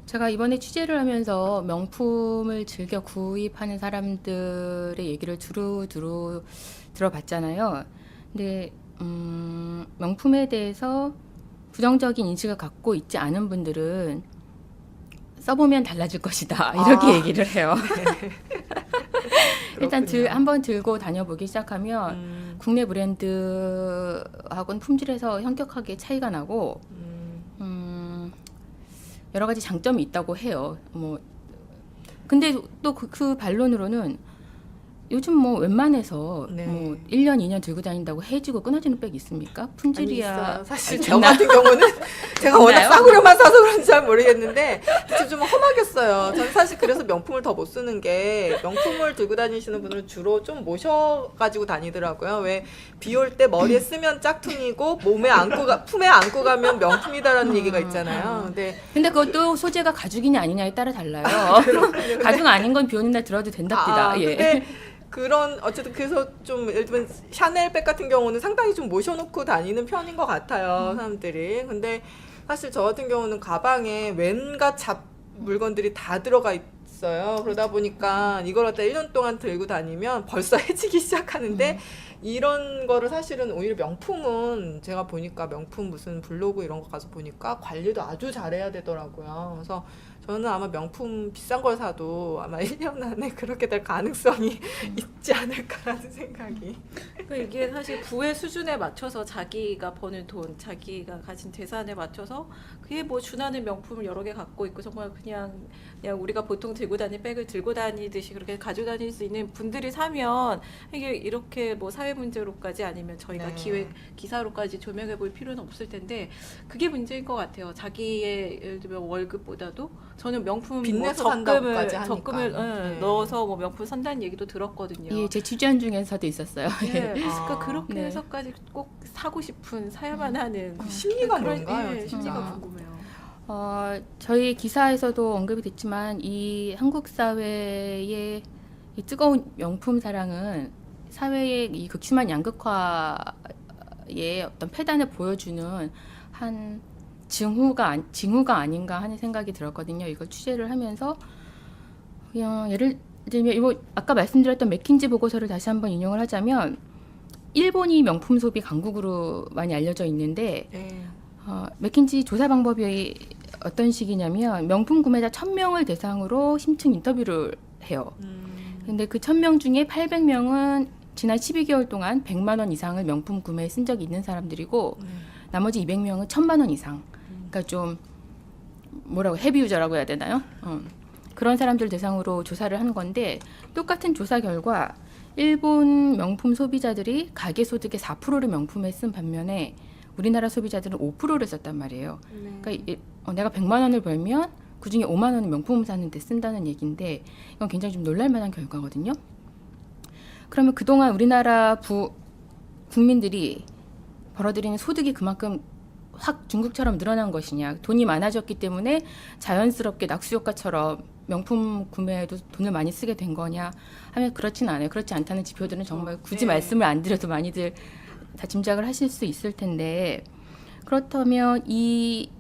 S3: 제가 이번에 취재를 하면서 명품을 즐겨 구입하는 사람들의 얘기를 두루두루 들어봤잖아요. 근데 명품에 대해서 부정적인 인식을 갖고 있지 않은 분들은 써보면 달라질 것이다, 이렇게 얘기를 해요. 일단 한번 들고 다녀보기 시작하면 국내 브랜드하고는 품질에서 현격하게 차이가 나고 여러 가지 장점이 있다고 해요. 근데 또 그 반론으로는 요즘 뭐 웬만해서
S2: 네.
S3: 뭐 1년, 2년 들고 다닌다고 해지고 끊어지는 백 있습니까? 품질이야.
S2: 아니, 있어요. 사실
S3: 아니,
S2: 저 같은 경우는 제가 워낙
S3: 있나요?
S2: 싸구려만 사서 그런지 잘 모르겠는데 진짜 좀 험하겠어요. 저는 사실 그래서 명품을 더 못 쓰는 게, 명품을 들고 다니시는 분들은 주로 좀 모셔가지고 다니더라고요. 왜 비 올 때 머리에 쓰면 짝퉁이고 품에 안고 가면 명품이다라는 얘기가 있잖아요.
S3: 근데 그것도 소재가 가죽이냐 아니냐에 따라 달라요. 가죽 아닌 건 비 오는 날 들어도 된답니다. 예.
S2: 근데 어쨌든 그래서 좀 예를 들면 샤넬백 같은 경우는 상당히 좀 모셔놓고 다니는 편인 것 같아요, 사람들이. 근데 사실 저 같은 경우는 가방에 웬가 물건들이 다 들어가 있어요. 그러다 보니까 이걸 갖다 1년 동안 들고 다니면 벌써 해지기 시작하는데, 이런 거를 사실은 오히려 명품은 제가 보니까 명품 무슨 블로그 이런 거 가서 보니까 관리도 아주 잘해야 되더라고요. 그래서 저는 아마 명품 비싼 걸 사도 아마 1년 안에 그렇게 될 가능성이 있지 않을까라는 생각이.
S1: 그러니까 이게 사실 부의 수준에 맞춰서 자기가 버는 돈, 자기가 가진 재산에 맞춰서 그게 뭐 준하는 명품을 여러 개 갖고 있고 정말 그냥 우리가 보통 들고 다니는 백을 들고 다니듯이 그렇게 가지고 다닐 수 있는 분들이 사면 이게 이렇게 뭐 사회 문제로까지 아니면 저희가
S2: 네.
S1: 기사로까지 조명해 볼 필요는 없을 텐데, 그게 문제인 것 같아요. 자기의 예를 들면 월급보다도 저는 명품
S2: 빚내서
S1: 뭐
S2: 산다고까지 하니까.
S1: 적금을
S2: 네.
S1: 넣어서 뭐 명품 산다는 얘기도 들었거든요.
S3: 예, 제 취재한 중에서도 있었어요.
S1: 네, 그러니까 그렇게
S3: 네.
S1: 해서까지 꼭 사고 싶은, 사야만 하는
S2: 그 심리가
S1: 그런,
S2: 뭔가요,
S1: 예,
S2: 진짜?
S1: 심리가 궁금해요.
S3: 저희 기사에서도 언급이 됐지만 이 한국 사회의 이 뜨거운 명품 사랑은 사회의 이 극심한 양극화에 우리나라의 어떤 폐단을 보여주는 한 징후가 아닌가 하는 생각이 들었거든요. 이걸 취재를 하면서 그냥 예를 들면 이거 아까 말씀드렸던 맥킨지 보고서를 다시 한번 인용을 하자면 일본이 명품 소비 강국으로 많이 알려져 있는데
S2: 네.
S3: 맥킨지 조사 방법이 어떤 식이냐면 명품 구매자 1,000명을 대상으로 심층 인터뷰를 해요. 근데 그 1,000명 중에 800명은 지난 12개월 동안 100만 원 이상을 명품 구매에 쓴 적이 있는 사람들이고 나머지 200명은 1,000만 원 이상. 그러니까 좀 뭐라고 헤비유저라고 해야 되나요? 그런 사람들 대상으로 조사를 한 건데 똑같은 조사 결과 일본 명품 소비자들이 가계 소득의 4%를 명품에 쓴 반면에 우리나라 소비자들은 5%를 썼단 말이에요. 그러니까 내가 100만 원을 벌면 그중에 5만 원은 명품 사는 데 쓴다는 얘기인데 이건 굉장히 좀 놀랄 만한 결과거든요. 그러면 그동안 우리나라 국민들이 벌어들이는 소득이 그만큼 확 중국처럼 늘어난 것이냐, 돈이 많아졌기 때문에 자연스럽게 낙수효과처럼 명품 구매에도 돈을 많이 쓰게 된 거냐 하면 그렇지는 않아요. 그렇지 않다는 지표들은 정말 굳이 말씀을 안 드려도 많이들 다 짐작을 하실 수 있을 텐데 그렇다면 이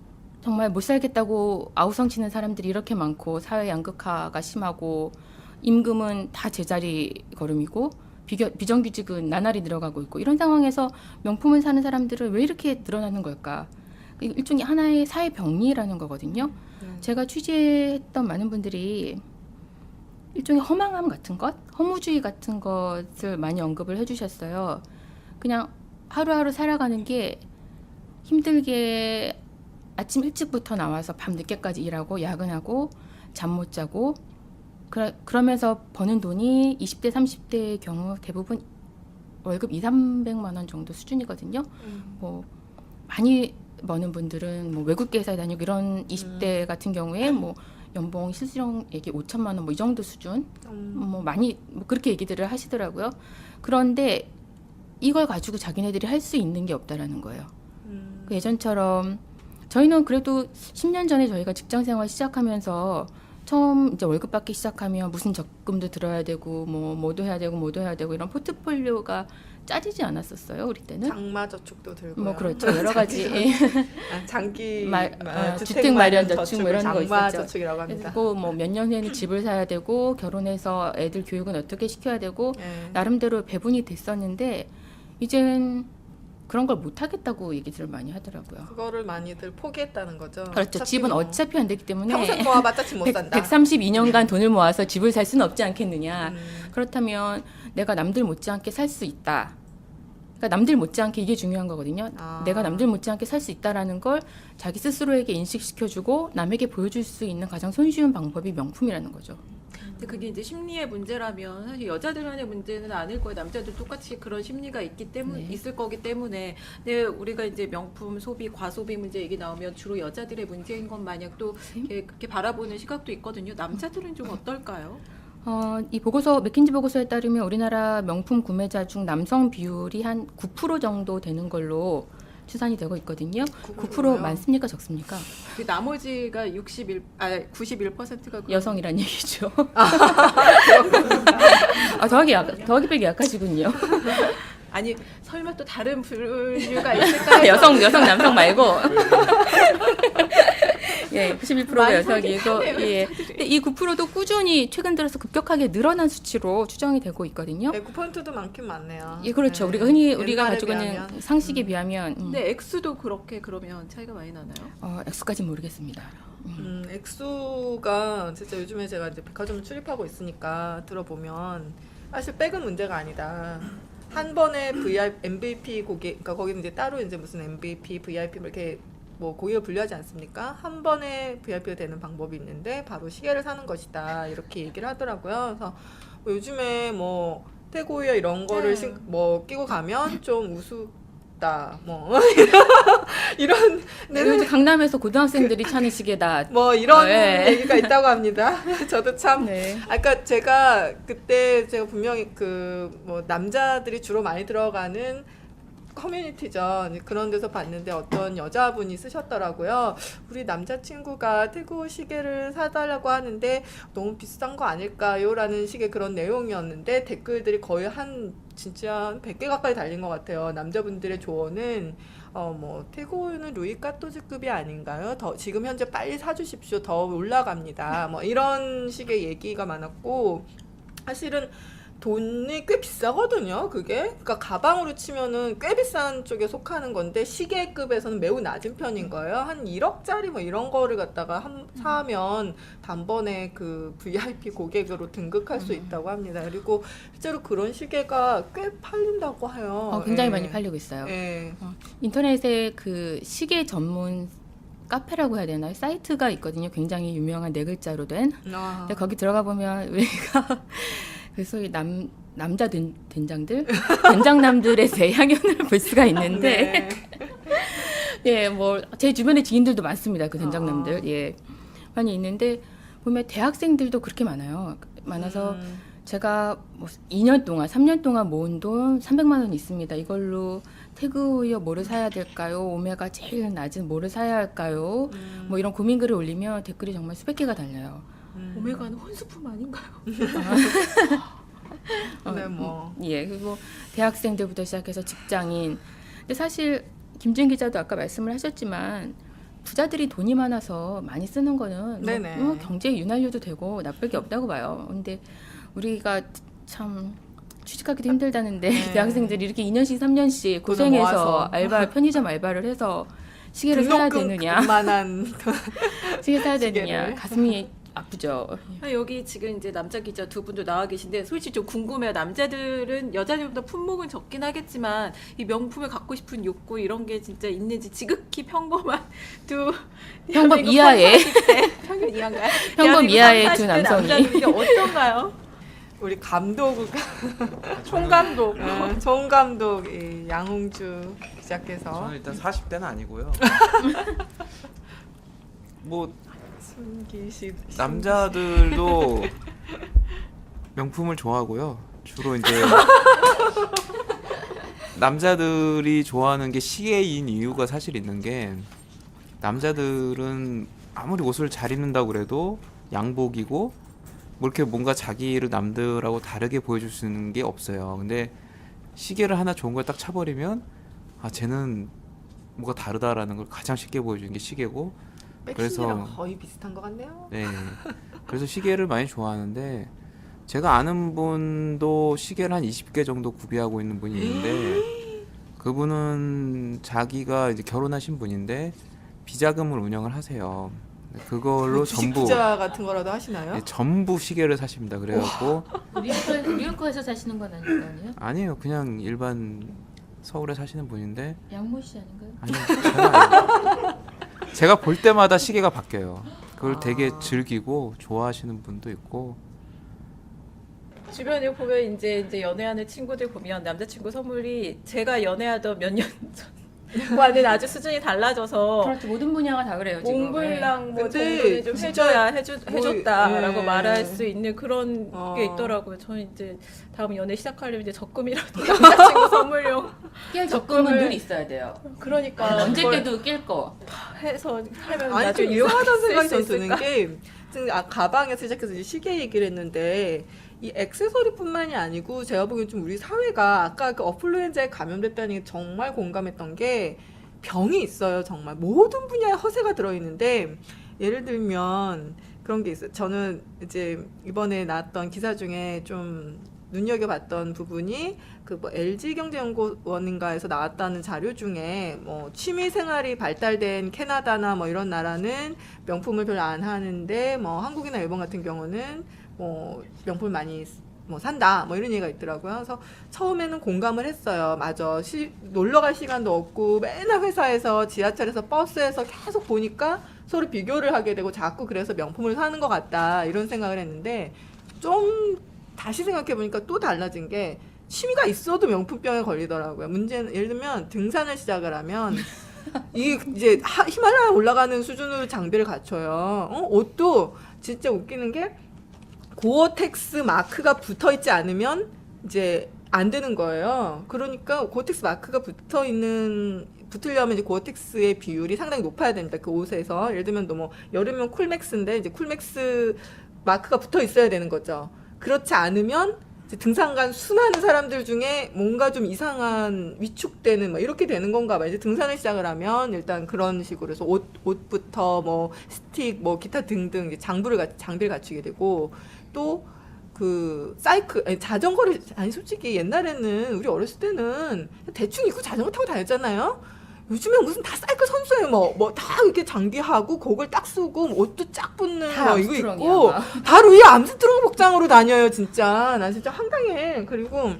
S3: 정말 못 살겠다고 아우성치는 사람들이 이렇게 많고 사회 양극화가 심하고 임금은 다 제자리 걸음이고 비정규직은 나날이 늘어가고 있고 이런 상황에서 명품을 사는 사람들은 왜 이렇게 늘어나는 걸까? 일종의 하나의 사회 병리라는 거거든요. 제가 취재했던 많은 분들이 일종의 허망함 같은 것, 허무주의 같은 것을 많이 언급을 해주셨어요. 그냥 하루하루 살아가는 게 힘들게 아침 일찍부터 나와서 밤 늦게까지 일하고 야근하고 잠 못 자고 그러면서 버는 돈이 20대, 30대의 경우 대부분 월급 200~300만 원 정도 수준이거든요. 뭐 많이 버는 분들은 뭐 외국계 회사에 다니고 이런 20대 같은 경우에 뭐 연봉 실질적액이 5천만 원 뭐 이 정도 수준 뭐 많이 뭐 그렇게 얘기들을 하시더라고요. 그런데 이걸 가지고 자기네들이 할 수 있는 게 없다라는 거예요. 그 예전처럼 저희는 그래도 10년 전에 저희가 직장 생활 시작하면서 처음 이제 월급 받기 시작하면 무슨 적금도 들어야 되고 뭐도 해야 되고 이런 포트폴리오가 짜지지 않았었어요 우리 때는.
S2: 장마저축도 들고요.
S3: 뭐 그렇죠 여러 가지
S2: 장기
S3: 주택 마련 저축 뭐 이런 거 있었죠.
S2: 장마저축이라고 합니다.
S3: 그리고 뭐 몇 년 후에는 집을 사야 되고 결혼해서 애들 교육은 어떻게 시켜야 되고 나름대로 배분이 됐었는데 이젠 그런 걸 못 하겠다고 얘기들을 많이 하더라고요.
S2: 그거를 많이들 포기했다는 거죠.
S3: 그렇죠. 집은 어차피 안 되기 때문에
S2: 평생 모아봤자 집 못 산다.
S3: 132년간 돈을 모아서 집을 살 수는 없지 않겠느냐. 그렇다면 내가 남들 못지않게 살 수 있다. 그러니까 남들 못지않게 이게 중요한 거거든요. 내가 남들 못지않게 살 수 있다라는 걸 자기 스스로에게 인식시켜주고 남에게 보여줄 수 있는 가장 손쉬운 방법이 명품이라는 거죠.
S1: 근데 그게 이제 심리의 문제라면 사실 여자들만의 문제는 아닐 거예요. 남자들 똑같이 그런 심리가 있기 때문에 있을 거기 때문에. 근데 우리가 이제 명품 소비, 과소비 문제 얘기 나오면 주로 여자들의 문제인 것 마냥 또 그렇게 바라보는 시각도 있거든요. 남자들은 좀 어떨까요?
S3: 이 보고서 맥킨지 보고서에 따르면 우리나라 명품 구매자 중 남성 비율이 한 9% 정도 되는 걸로 추산이 되고 있거든요. 9% 많습니까 적습니까?
S1: 그 나머지가 91%가
S3: 여성이란 얘기죠. 더하기 빼기 약하시군요.
S1: 아니 설마 또 다른 분류가 있을까요?
S3: 여성 남성 말고. 예, 91%가 여성이고, 예. 근데 이 9%도 꾸준히 최근 들어서 급격하게 늘어난 수치로 추정이 되고 있거든요.
S2: 네, 9%도 많긴 많네요.
S3: 예, 그렇죠.
S2: 네.
S3: 우리가 가지고 있는 상식에 비하면.
S1: 근데 액수도 그렇게 그러면 차이가 많이 나나요?
S3: 액수까지는 모르겠습니다.
S2: 액수가 진짜 요즘에 제가 이제 백화점을 출입하고 있으니까 들어보면 사실 백은 문제가 아니다. 한 번에 MVP 고객, 그러니까 거기는 이제 따로 이제 무슨 MVP, VIP 이렇게 뭐 고객을 분류하지 않습니까? 한 번에 VIP가 되는 방법이 있는데 바로 시계를 사는 것이다 이렇게 얘기를 하더라고요. 그래서 뭐 요즘에 뭐 태고이어 이런 거를 뭐 끼고 가면 좀 우습다 뭐 이런
S3: 요즘 강남에서 고등학생들이 차는 시계다.
S2: 뭐 이런 얘기가 있다고 합니다. 저도 참 아까 제가 그때 제가 분명히 그 뭐 남자들이 주로 많이 들어가는 커뮤니티죠. 그런 데서 봤는데 어떤 여자분이 쓰셨더라고요. 우리 남자친구가 태국 시계를 사달라고 하는데 너무 비싼 거 아닐까요? 라는 식의 그런 내용이었는데 댓글들이 거의 진짜 100개 가까이 달린 것 같아요. 남자분들의 조언은 뭐 태국은 루이 까토즈급이 아닌가요? 더 지금 현재 빨리 사주십시오. 더 올라갑니다. 뭐 이런 식의 얘기가 많았고 사실은 돈이 꽤 비싸거든요. 그게 그러니까 가방으로 치면은 꽤 비싼 쪽에 속하는 건데 시계급에서는 매우 낮은 편인 거예요. 한 1억짜리 뭐 이런 거를 갖다가 사면 단번에 그 VIP 고객으로 등극할 수 있다고 합니다. 그리고 실제로 그런 시계가 꽤 팔린다고 해요.
S3: 굉장히
S2: 예.
S3: 많이 팔리고 있어요.
S2: 예.
S3: 인터넷에 그 시계 전문 카페라고 해야 되나요? 사이트가 있거든요. 굉장히 유명한 4글자로 된.
S2: 아.
S3: 근데 거기 들어가 보면 우리가 그 소위 남자 된장들, 된장남들의 재향연을 볼 수가 있는데,
S2: 네.
S3: 예, 뭐 제 주변에 지인들도 많습니다. 그 된장남들, 예, 많이 있는데 보면 대학생들도 그렇게 많아요. 많아서 제가 뭐 2년 동안, 3년 동안 모은 돈 300만 원 있습니다. 이걸로 태그웨어 뭐를 사야 될까요? 오메가 제일 낮은 뭐를 사야 할까요? 뭐 이런 고민글을 올리면 댓글이 정말 수백 개가 달려요.
S1: 오메가는 혼수품 아닌가요?
S2: 네, 뭐.
S3: 예, 그리고 대학생들부터 시작해서 직장인. 근데 사실 김준 기자도 아까 말씀을 하셨지만 부자들이 돈이 많아서 많이 쓰는 거는
S2: 네네.
S3: 뭐 경제 윤활유도 되고 나쁠 게 없다고 봐요. 근데 우리가 참 취직하기도 힘들다는데
S2: 네.
S3: 대학생들이 이렇게 2년씩 3년씩 고생해서
S2: 모아서.
S3: 편의점 알바를 해서 시계를 사야 되느냐?
S2: 만한
S3: 시계 사야 되느냐?
S2: 시계를.
S3: 가슴이 아프죠.
S1: 여기 지금 이제 남자 기자 두 분도 나와 계신데 솔직히 좀 궁금해요. 남자들은 여자들보다 품목은 적긴 하겠지만 이 명품을 갖고 싶은 욕구 이런 게 진짜 있는지 지극히 평범한 두
S3: 평범
S1: 대한민국
S3: 이하의
S1: 30대, 평균 이하인가요?
S3: 평범
S1: 대한민국
S3: 이하의 두
S1: 30대
S3: 남성이.
S1: 남자들이 어떤가요?
S2: 우리 감독
S1: 총감독.
S2: 총감독 양홍주 시작해서
S4: 저는 일단 40대는 아니고요. 뭐
S2: 숨기시
S4: 남자들도 명품을 좋아하고요. 주로 이제 남자들이 좋아하는 게 시계인 이유가 사실 있는 게 남자들은 아무리 옷을 잘 입는다고 그래도 양복이고 뭐 이렇게 뭔가 자기를 남들하고 다르게 보여줄 수 있는 게 없어요. 근데 시계를 하나 좋은 걸 딱 차버리면 쟤는 뭐가 다르다라는 걸 가장 쉽게 보여주는 게 시계고
S2: 백신이랑 거의 비슷한 것 같네요.
S4: 네. 그래서 시계를 많이 좋아하는데 제가 아는 분도 시계를 한 20개 정도 구비하고 있는 분이 있는데 그분은 자기가 이제 결혼하신 분인데 비자금을 운영을 하세요. 그걸로 전부
S2: 주식투자 같은 거라도 하시나요?
S4: 네, 전부 시계를 사십니다. 그래갖고
S3: 리얼커에서 사시는 건 아니에요?
S4: 아니에요. 그냥 일반 서울에 사시는 분인데
S3: 양모 씨 아닌가요?
S4: 아니요. 제가 볼 때마다 시계가 바뀌어요. 그걸 되게 즐기고 좋아하시는 분도 있고.
S1: 주변에 보면 이제 연애하는 친구들 보면 남자친구 선물이 제가 연애하던 몇 년 전과는 아주 수준이 달라져서
S3: 그렇죠. 모든 분야가 다 그래요. 지금.
S1: 몽블랑 뭐
S2: 근데
S1: 정도는 좀
S2: 진짜
S1: 해줬다라고
S2: 예.
S1: 말할 수 있는 그런
S2: 어.
S1: 게 있더라고요. 저는 이제 다음 연애 시작하려면 이제 적금이라도 남자친구 선물용
S3: 낄
S1: 적금을-
S3: 적금은 늘 있어야 돼요.
S1: 그러니까
S3: 언제
S1: 그걸
S3: 깨도 낄 거.
S1: 해서 하면
S2: 아니 좀
S1: 나중에
S2: 이상하다는 생각이
S1: 쓸수
S2: 좀 드는
S1: 있을까?
S2: 게 지금 가방에서 시작해서 이제 시계 얘기를 했는데 이 액세서리뿐만이 아니고 제가 보기엔 좀 우리 사회가 아까 그 어플루엔자에 감염됐다는 게 정말 공감했던 게 병이 있어요. 정말 모든 분야에 허세가 들어있는데 예를 들면 그런 게 있어요. 저는 이제 이번에 나왔던 기사 중에 좀 눈여겨봤던 부분이 그 뭐 LG경제연구원인가에서 나왔다는 자료 중에 뭐 취미 생활이 발달된 캐나다나 뭐 이런 나라는 명품을 별로 안 하는데 뭐 한국이나 일본 같은 경우는 뭐 명품을 많이 뭐 산다 뭐 이런 얘기가 있더라고요. 그래서 처음에는 공감을 했어요. 맞아. 놀러 갈 시간도 없고 맨날 회사에서 지하철에서 버스에서 계속 보니까 서로 비교를 하게 되고 자꾸 그래서 명품을 사는 것 같다 이런 생각을 했는데 좀 다시 생각해 보니까 또 달라진 게 취미가 있어도 명품병에 걸리더라고요. 문제는 예를 들면 등산을 시작을 하면 이게 이제 히말라야 올라가는 수준으로 장비를 갖춰요. 옷도 진짜 웃기는 게 고어텍스 마크가 붙어 있지 않으면 이제 안 되는 거예요. 그러니까 고어텍스 마크가 붙으려면 이제 고어텍스의 비율이 상당히 높아야 됩니다. 그 옷에서 예를 들면 뭐 여름이면 쿨맥스인데 이제 쿨맥스 마크가 붙어 있어야 되는 거죠. 그렇지 않으면 이제 등산 간 수많은 사람들 중에 뭔가 좀 이상한 위축되는 뭐 이렇게 되는 건가 봐. 이제 등산을 시작을 하면 일단 그런 식으로 해서 옷부터 뭐 스틱 뭐 기타 등등 이제 장비를 갖추게 되고 또 그 자전거를 아니 솔직히 옛날에는 우리 어렸을 때는 대충 입고 자전거 타고 다녔잖아요. 요즘엔 무슨 다 사이클 선수예요. 뭐 다 이렇게 장비하고 곡을 딱 쓰고 뭐 옷도 쫙 붙는
S3: 다
S2: 거 이거
S3: 암스트롱이야,
S2: 있고
S3: 막.
S2: 바로 이 암스트롱 복장으로 다녀요. 진짜 나 진짜 황당해. 그리고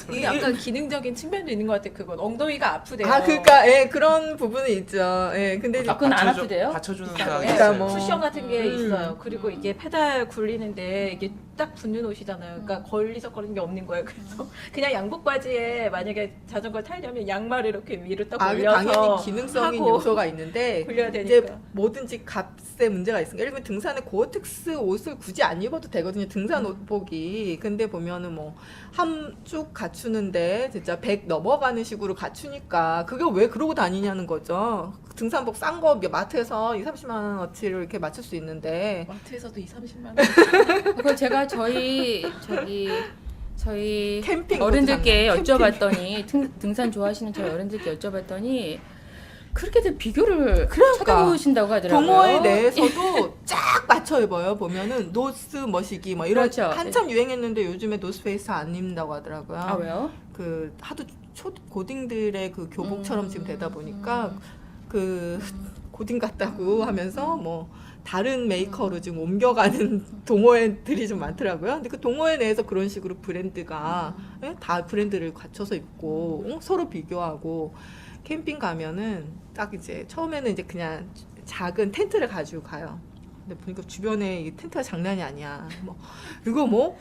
S1: 근데 약간 기능적인 측면도 있는 것 같아. 그건 엉덩이가 아프대요.
S2: 그러니까 예, 그런 부분이 있죠. 예, 근데 이제
S3: 그건 안 아프대요?
S4: 받쳐주는
S1: 네,
S4: 사람이
S2: 그러니까
S4: 있어요.
S2: 뭐
S1: 쿠션 같은 게 있어요. 그리고 이게 페달 굴리는데 이게 딱 붙는 옷이잖아요. 그러니까 걸리적거리는 게 없는 거예요. 그래서 그냥 양복 바지에 만약에 자전거 타려면 양말을 이렇게 위로 딱 올려서
S2: 당연히 기능성인
S1: 하고
S2: 요소가 있는데
S1: 굴려야
S2: 이제
S1: 되니까.
S2: 뭐든지 값에 문제가 있으니까 예를 들면 등산에 고어텍스 옷을 굳이 안 입어도 되거든요. 등산 옷복이. 근데 보면은 뭐 한쭉 갖추는데 진짜 100 넘어가는 식으로 갖추니까 그게 왜 그러고 다니냐는 거죠. 등산복 싼 거 마트에서 20-30만 원어치를 이렇게 맞출 수 있는데
S1: 마트에서도 2-30만 원.
S3: 그거 제가 저희
S2: 캠핑
S3: 어른들께
S2: 캠핑.
S3: 여쭤봤더니 등산 좋아하시는 저희 어른들께 여쭤봤더니 그렇게들 비교를
S2: 그러니까.
S3: 찾아보신다고 하더라고요.
S2: 동호회 내에서도 쫙 맞춰 입어요. 보면은 노스 머시기 뭐 이런
S3: 그렇죠.
S2: 한참 유행했는데 요즘에 노스페이스 안 입는다고 하더라고요.
S3: 아 왜요?
S2: 그 하도 고딩들의 그 교복처럼 지금 되다 보니까 그 고딩 같다고 하면서 뭐 다른 메이커로 지금 옮겨가는 동호회들이 좀 많더라고요. 근데 그 동호회 내에서 그런 식으로 브랜드가 예? 다 브랜드를 갖춰서 입고 서로 비교하고 캠핑 가면은 딱 이제 처음에는 이제 그냥 작은 텐트를 가지고 가요. 근데 보니까 주변에 이 텐트가 장난이 아니야. 뭐 이거 뭐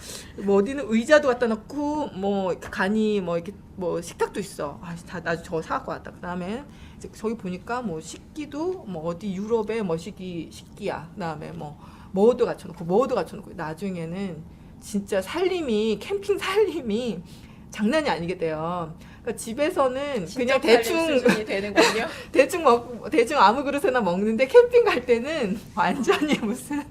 S2: 어디는 의자도 갖다 놓고 뭐 간이 뭐 이렇게 뭐 식탁도 있어. 나 저거 사갖고 왔다. 그다음에 이제 저기 보니까 뭐 식기도 뭐 어디 유럽의 뭐 식기야. 그다음에 뭐도 갖춰놓고 나중에는 진짜 캠핑 살림이 장난이 아니게 돼요. 그러니까 집에서는 그냥
S1: 수준이 되는군요.
S2: 대충 아무 그릇에나 먹는데 캠핑 갈 때는 완전히 무슨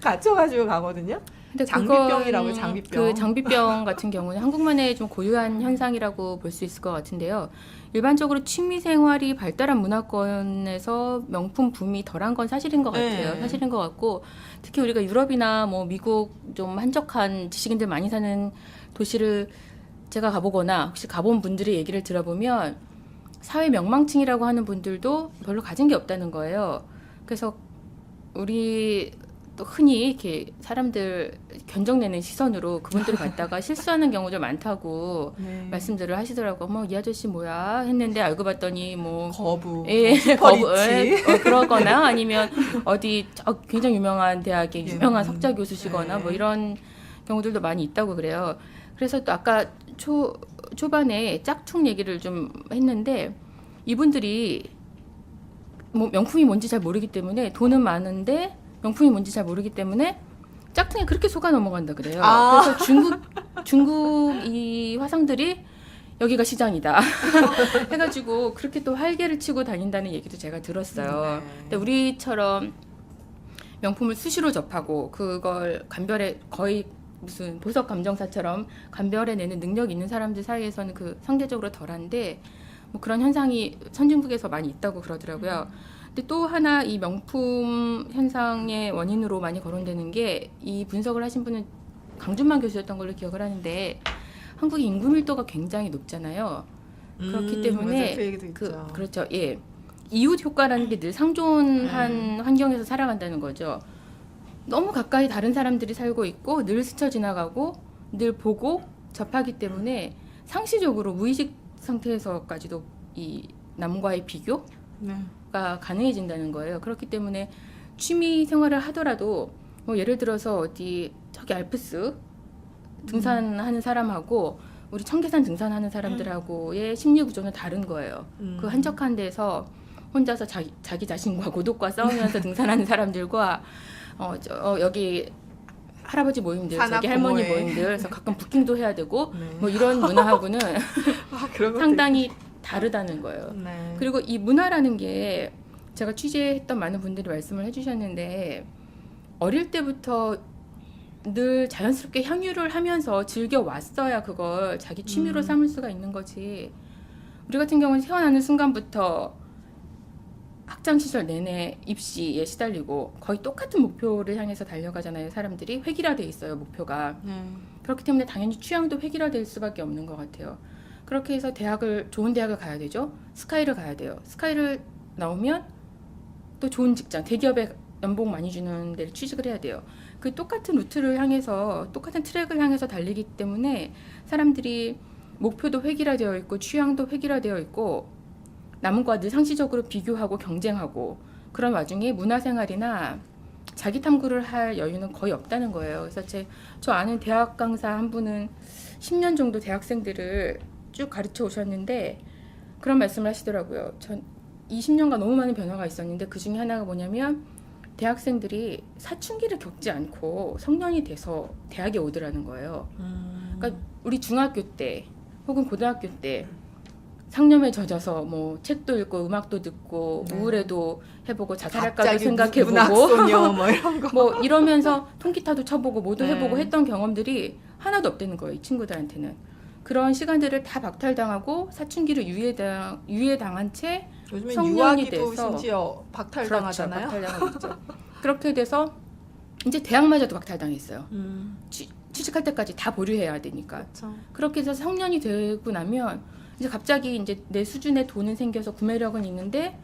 S2: 갇혀가지고 가거든요.
S3: 근데
S2: 장비병이라고요,
S3: 그건
S2: 장비병.
S3: 그 장비병 같은 경우는 한국만의 좀 고유한 현상이라고 볼 수 있을 것 같은데요. 일반적으로 취미 생활이 발달한 문화권에서 명품 붐이 덜한 건 사실인 것 같아요.
S2: 네.
S3: 사실인 것 같고 특히 우리가 유럽이나 뭐 미국 좀 한적한 지식인들 많이 사는 도시를 제가 가보거나 혹시 가본 분들의 얘기를 들어보면 사회 명망층이라고 하는 분들도 별로 가진 게 없다는 거예요. 그래서 우리 또 흔히 이렇게 사람들 견적내는 시선으로 그분들을 갖다가 실수하는 경우도 많다고
S2: 네.
S3: 말씀들을 하시더라고요. 뭐 이 아저씨 뭐야 했는데 알고 봤더니 뭐
S2: 거부,
S3: 예,
S2: 슈퍼리치.
S3: 그러거나 아니면 어디 굉장히 유명한 대학의
S2: 예.
S3: 유명한 석자 교수시거나
S2: 네.
S3: 뭐 이런 경우들도 많이 있다고 그래요. 그래서 또 아까 초반에 짝퉁 얘기를 좀 했는데 이분들이 뭐 명품이 뭔지 잘 모르기 때문에 돈은 많은데 명품이 뭔지 잘 모르기 때문에 짝퉁에 그렇게 속아 넘어간다 그래요.
S2: 아.
S3: 그래서 중국 이 화상들이 여기가 시장이다 해가지고 그렇게 또 활개를 치고 다닌다는 얘기도 제가 들었어요.
S2: 네.
S3: 근데 우리처럼 명품을 수시로 접하고 그걸 간별해 거의 무슨 보석 감정사처럼 간별해내는 능력이 있는 사람들 사이에서는 그 상대적으로 덜한데 뭐 그런 현상이 선진국에서 많이 있다고 그러더라고요. 근데 또 하나 이 명품 현상의 원인으로 많이 거론되는 게 이 분석을 하신 분은 강준만 교수였던 걸로 기억을 하는데 한국의 인구 밀도가 굉장히 높잖아요. 그렇기 때문에
S2: 맞아, 그 얘기도 있죠.
S3: 그렇죠. 예. 이웃 효과라는 게 늘 상존한 환경에서 살아간다는 거죠. 너무 가까이 다른 사람들이 살고 있고 늘 스쳐 지나가고 늘 보고 접하기 때문에 상시적으로 무의식 상태에서까지도 이 남과의 비교가
S2: 네.
S3: 가능해진다는 거예요. 그렇기 때문에 취미 생활을 하더라도 뭐 예를 들어서 어디 저기 알프스 등산하는 사람하고 우리 청계산 등산하는 사람들하고의 심리 구조는 다른 거예요. 그 한적한 데서 혼자서 자기 자신과 고독과 싸우면서 등산하는 사람들과 여기 할아버지 모임들,
S2: 산악
S3: 저기 할머니
S2: 부모회.
S3: 모임들, 그래서 가끔 부킹도 해야 되고
S2: 네.
S3: 뭐 이런 문화하고는
S2: 그런 것도
S3: 상당히 다르다는 거예요.
S2: 있- 네.
S3: 그리고 이 문화라는 게 제가 취재했던 많은 분들이 말씀을 해주셨는데 어릴 때부터 늘 자연스럽게 향유를 하면서 즐겨 왔어야 그걸 자기 취미로 삼을 수가 있는 거지. 우리 같은 경우는 태어나는 순간부터 학창 시절 내내 입시에 시달리고 거의 똑같은 목표를 향해서 달려가잖아요. 사람들이 획일화돼 있어요, 목표가.
S2: 네.
S3: 그렇기 때문에 당연히 취향도 획일화될 수밖에 없는 것 같아요. 그렇게 해서 좋은 대학을 가야 되죠. 스카이를 가야 돼요. 스카이를 나오면 또 좋은 직장, 대기업에 연봉 많이 주는 데를 취직을 해야 돼요. 그 똑같은 루트를 향해서, 똑같은 트랙을 향해서 달리기 때문에 사람들이 목표도 획일화되어 있고 취향도 획일화되어 있고 남과 늘 상시적으로 비교하고 경쟁하고 그런 와중에 문화생활이나 자기 탐구를 할 여유는 거의 없다는 거예요. 그래서 저 아는 대학 강사 한 분은 10년 정도 대학생들을 쭉 가르쳐 오셨는데 그런 말씀을 하시더라고요. 전 20년간 너무 많은 변화가 있었는데 그 중에 하나가 뭐냐면 대학생들이 사춘기를 겪지 않고 성년이 돼서 대학에 오더라는 거예요. 그러니까 우리 중학교 때 혹은 고등학교 때 상념에 젖어서 뭐 책도 읽고 음악도 듣고
S2: 네.
S3: 우울해도 해보고 자살할까도
S2: 갑자기
S3: 생각해보고
S2: 문학소녀 뭐 이런 거.
S3: 뭐 이러면서 통기타도 쳐보고 뭐도
S2: 네.
S3: 해보고 했던 경험들이 하나도 없다는 거예요. 이 친구들한테는. 그런 시간들을 다 박탈당하고 사춘기를 유예당한 채
S2: 요즘엔
S3: 성년이
S2: 유아기도
S3: 돼서
S2: 심지어 박탈당하잖아요.
S3: 그렇죠. 박탈당하고 있죠. 그렇게 돼서 이제 대학마저도 박탈당했어요. 취직할 때까지 다 보류해야 되니까.
S2: 그렇죠.
S3: 그렇게 해서 성년이 되고 나면 이제 갑자기 이제 내 수준의 돈은 생겨서 구매력은 있는데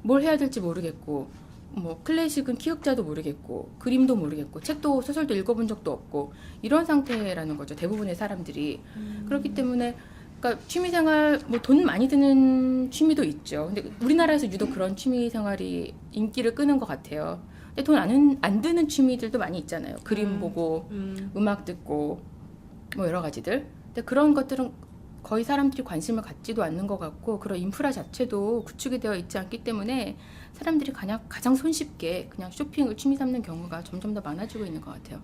S3: 뭘 해야 될지 모르겠고 뭐 클래식은 키역자도 모르겠고 그림도 모르겠고 책도 소설도 읽어본 적도 없고 이런 상태라는 거죠. 대부분의 사람들이. 그렇기 때문에 그러니까 취미생활 뭐 돈 많이 드는 취미도 있죠. 근데 우리나라에서 유독 그런 취미생활이 인기를 끄는 것 같아요. 근데 돈 안 드는 취미들도 많이 있잖아요. 그림 보고 음악 듣고 뭐 여러 가지들. 근데 그런 것들은 거의 사람들이 관심을 갖지도 않는 것 같고 그런 인프라 자체도 구축이 되어 있지 않기 때문에 사람들이 가장 손쉽게 그냥 쇼핑을 취미 삼는 경우가 점점 더 많아지고 있는 것 같아요.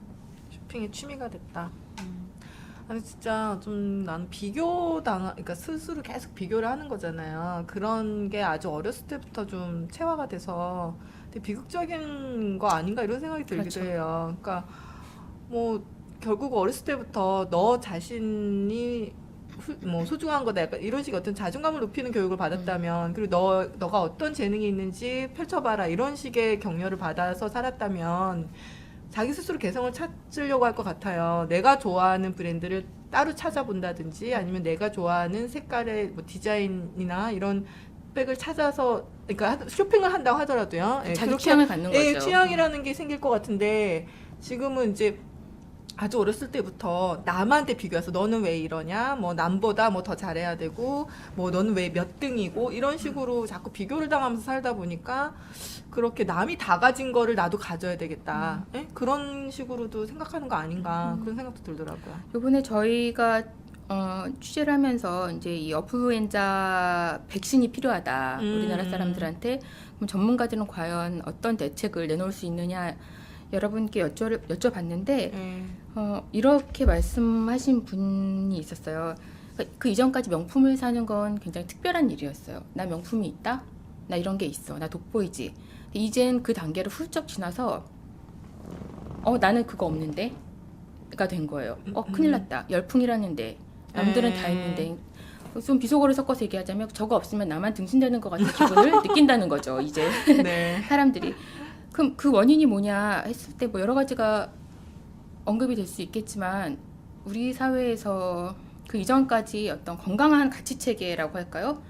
S2: 쇼핑이 취미가 됐다. 아니 진짜 좀 나는 그러니까 스스로 계속 비교를 하는 거잖아요. 그런 게 아주 어렸을 때부터 좀 체화가 돼서 되게 비극적인 거 아닌가 이런 생각이 들기도
S3: 그렇죠.
S2: 해요. 그러니까 뭐 결국 어렸을 때부터 너 자신이 뭐 소중한 거다 약간 이런 식의 어떤 자존감을 높이는 교육을 받았다면 그리고 너가 어떤 재능이 있는지 펼쳐봐라 이런 식의 격려를 받아서 살았다면 자기 스스로 개성을 찾으려고 할 것 같아요. 내가 좋아하는 브랜드를 따로 찾아본다든지 아니면 내가 좋아하는 색깔의 뭐 디자인이나 이런 백을 찾아서 그러니까 쇼핑을 한다고 하더라도요. 예,
S3: 자기
S2: 그렇게
S3: 취향을 갖는
S2: 예,
S3: 거죠.
S2: 취향이라는 게 생길 것 같은데 지금은 이제 아주 어렸을 때부터 남한테 비교해서 너는 왜 이러냐, 뭐 남보다 뭐 더 잘해야 되고, 뭐 너는 왜 몇 등이고 이런 식으로 자꾸 비교를 당하면서 살다 보니까 그렇게 남이 다 가진 거를 나도 가져야 되겠다. 예? 그런 식으로도 생각하는 거 아닌가 그런 생각도 들더라고요.
S3: 이번에 저희가 취재를 하면서 이제 이 인플루엔자 백신이 필요하다. 우리나라 사람들한테 그럼 전문가들은 과연 어떤 대책을 내놓을 수 있느냐 여러분께 여쭤봤는데
S2: 예.
S3: 이렇게 말씀하신 분이 있었어요. 그 이전까지 명품을 사는 건 굉장히 특별한 일이었어요. 나 명품이 있다? 나 이런 게 있어. 나 돋보이지? 이젠 그 단계를 훌쩍 지나서 나는 그거 없는데? 가 된 거예요. 큰일 났다. 열풍이라는데 남들은 다 있는데 좀 비속어를 섞어서 얘기하자면 저거 없으면 나만 등신되는 것 같은 기분을 느낀다는 거죠. 이제
S2: 네.
S3: 사람들이. 그럼 그 원인이 뭐냐 했을 때 뭐 여러 가지가 언급이 될 수 있겠지만 우리 사회에서 그 이전까지 어떤 건강한 가치 체계라고 할까요?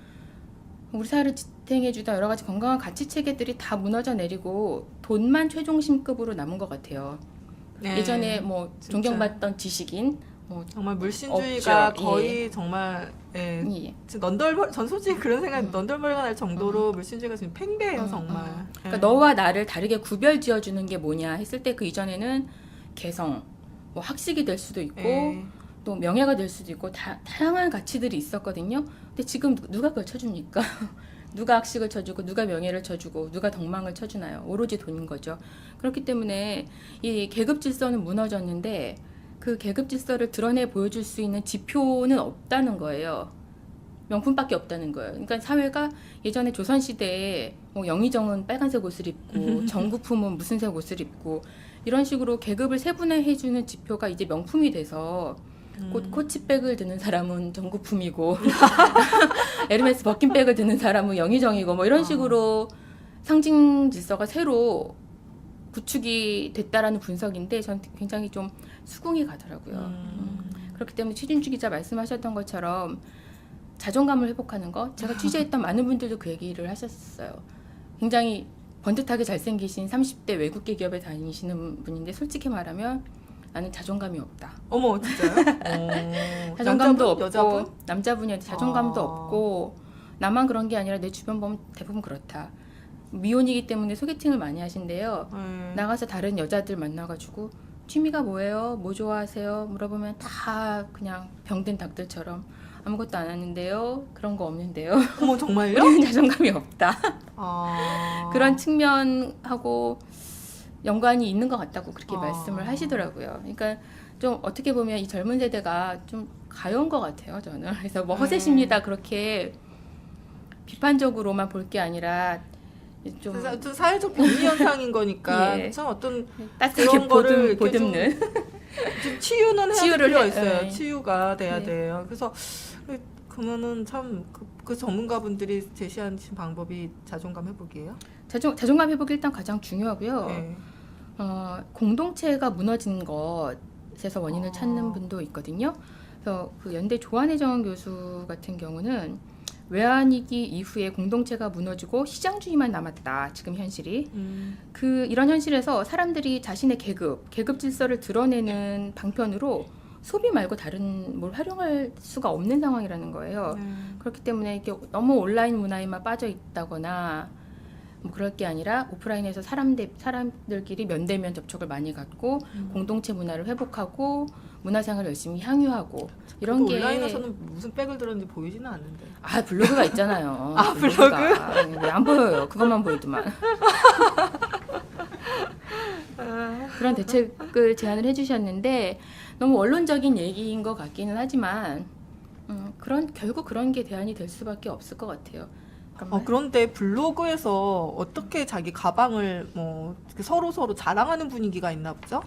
S3: 우리 사회를 지탱해주던 여러 가지 건강한 가치 체계들이 다 무너져 내리고 돈만 최종심급으로 남은 것 같아요.
S2: 네.
S3: 예전에 뭐
S2: 진짜.
S3: 존경받던 지식인 뭐
S2: 정말 물신주의가
S3: 없죠.
S2: 거의 정말 예.
S3: 예.
S2: 전 솔직히 그런 생각 넌덜머리가 날 정도로 물신주의가 지금 팽배해요 정말.
S3: 그러니까 너와 나를 다르게 구별 지어주는 게 뭐냐 했을 때 그 이전에는 개성, 뭐 학식이 될 수도 있고
S2: 예.
S3: 또 명예가 될 수도 있고 다양한 가치들이 있었거든요. 근데 지금 누가 그걸 쳐줍니까? 누가 악식을 쳐주고 누가 명예를 쳐주고 누가 덕망을 쳐주나요? 오로지 돈인 거죠. 그렇기 때문에 이 계급 질서는 무너졌는데 그 계급 질서를 드러내 보여줄 수 있는 지표는 없다는 거예요. 명품밖에 없다는 거예요. 그러니까 사회가 예전에 조선시대에 뭐 영의정은 빨간색 옷을 입고 정구품은 무슨 색 옷을 입고 이런 식으로 계급을 세분화해주는 지표가 이제 명품이 돼서 코치백을 드는 사람은 정구품이고 에르메스 버킨백을 드는 사람은 영의정이고 뭐 이런 식으로 상징 질서가 새로 구축이 됐다라는 분석인데 전 굉장히 좀 수긍이 가더라고요. 그렇기 때문에 최진주 기자 말씀하셨던 것처럼 자존감을 회복하는 것, 제가 취재했던 많은 분들도 그 얘기를 하셨어요. 굉장히 번듯하게 잘생기신 30대 외국계 기업에 다니시는 분인데 솔직히 말하면 나는 자존감이 없다.
S2: 어머, 진짜요?
S3: 자존감도
S2: 남자분?
S3: 없고
S2: 여자분?
S3: 남자분이한테 자존감도 없고 나만 그런 게 아니라 내 주변 보면 대부분 그렇다. 미혼이기 때문에 소개팅을 많이 하신대요. 나가서 다른 여자들 만나가지고 취미가 뭐예요? 뭐 좋아하세요? 물어보면 다 그냥 병든 닭들처럼 아무것도 안 하는데요. 그런 거 없는데요.
S2: 어머, 정말요?
S3: 우리는 자존감이 없다.
S2: 아.
S3: 그런 측면하고 연관이 있는 것 같다고 그렇게 말씀을 하시더라고요. 그러니까 좀 어떻게 보면 이 젊은 세대가 좀 가여운 것 같아요, 저는. 그래서 뭐 허세십니다 그렇게 비판적으로만 볼 게 아니라 좀
S2: 좀 사회적 병리 현상인 거니까
S3: 예.
S2: 참 어떤
S3: 따뜻하게
S2: 그런 거를 이렇게
S3: 보듬는
S2: 좀 치유는 해야 될
S3: 치유를
S2: 필요가
S3: 해-
S2: 있어요.
S3: 네.
S2: 치유가 돼야
S3: 네.
S2: 돼요. 그래서 그러면은 참 그 전문가분들이 제시하신 방법이 자존감 회복이에요?
S3: 자존감 회복이 일단 가장 중요하고요.
S2: 네.
S3: 공동체가 무너진 것에서 원인을 찾는 분도 있거든요. 그래서 그 연대 조한혜정 교수 같은 경우는 외환위기 이후에 공동체가 무너지고 시장주의만 남았다. 지금 현실이. 이런 현실에서 사람들이 자신의 계급 질서를 드러내는 방편으로 소비 말고 다른 뭘 활용할 수가 없는 상황이라는 거예요. 그렇기 때문에 이게 너무 온라인 문화에만 빠져 있다거나 뭐 그럴 게 아니라 오프라인에서 사람들끼리 면대면 접촉을 많이 갖고 공동체 문화를 회복하고 문화생활을 열심히 향유하고 이런 게
S2: 온라인에서는 무슨 백을 들었는지 보이지는 않는데.
S3: 블로그가 있잖아요.
S2: 아,
S3: 왜 안 보여요? 그것만 보이더만. 그런 대책을 제안을 해주셨는데 너무 원론적인 얘기인 것 같기는 하지만 결국 그런 게 대안이 될 수밖에 없을 것 같아요.
S2: 그런데 블로그에서 어떻게 자기 가방을 뭐 서로 자랑하는 분위기가 있나 보죠?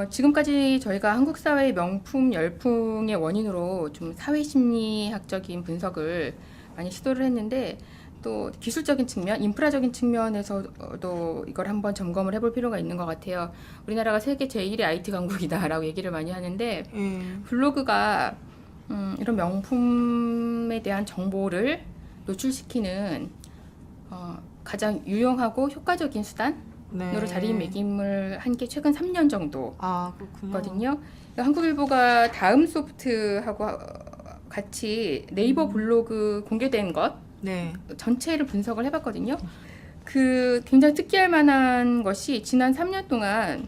S3: 지금까지 저희가 한국 사회의 명품 열풍의 원인으로 좀 사회 심리학적인 분석을 많이 시도를 했는데 또 기술적인 측면, 인프라적인 측면에서도 이걸 한번 점검을 해볼 필요가 있는 것 같아요. 우리나라가 세계 제1의 IT 강국이다라고 얘기를 많이 하는데 블로그가 이런 명품에 대한 정보를 노출시키는 가장 유용하고 효과적인 수단으로 자리매김을 한 게 최근 3년 정도
S2: 그렇군요.
S3: 거든요. 한국일보가 다음 소프트하고 같이 네이버 블로그 공개된 것 전체를 분석을 해봤거든요. 굉장히 특이할 만한 것이 지난 3년 동안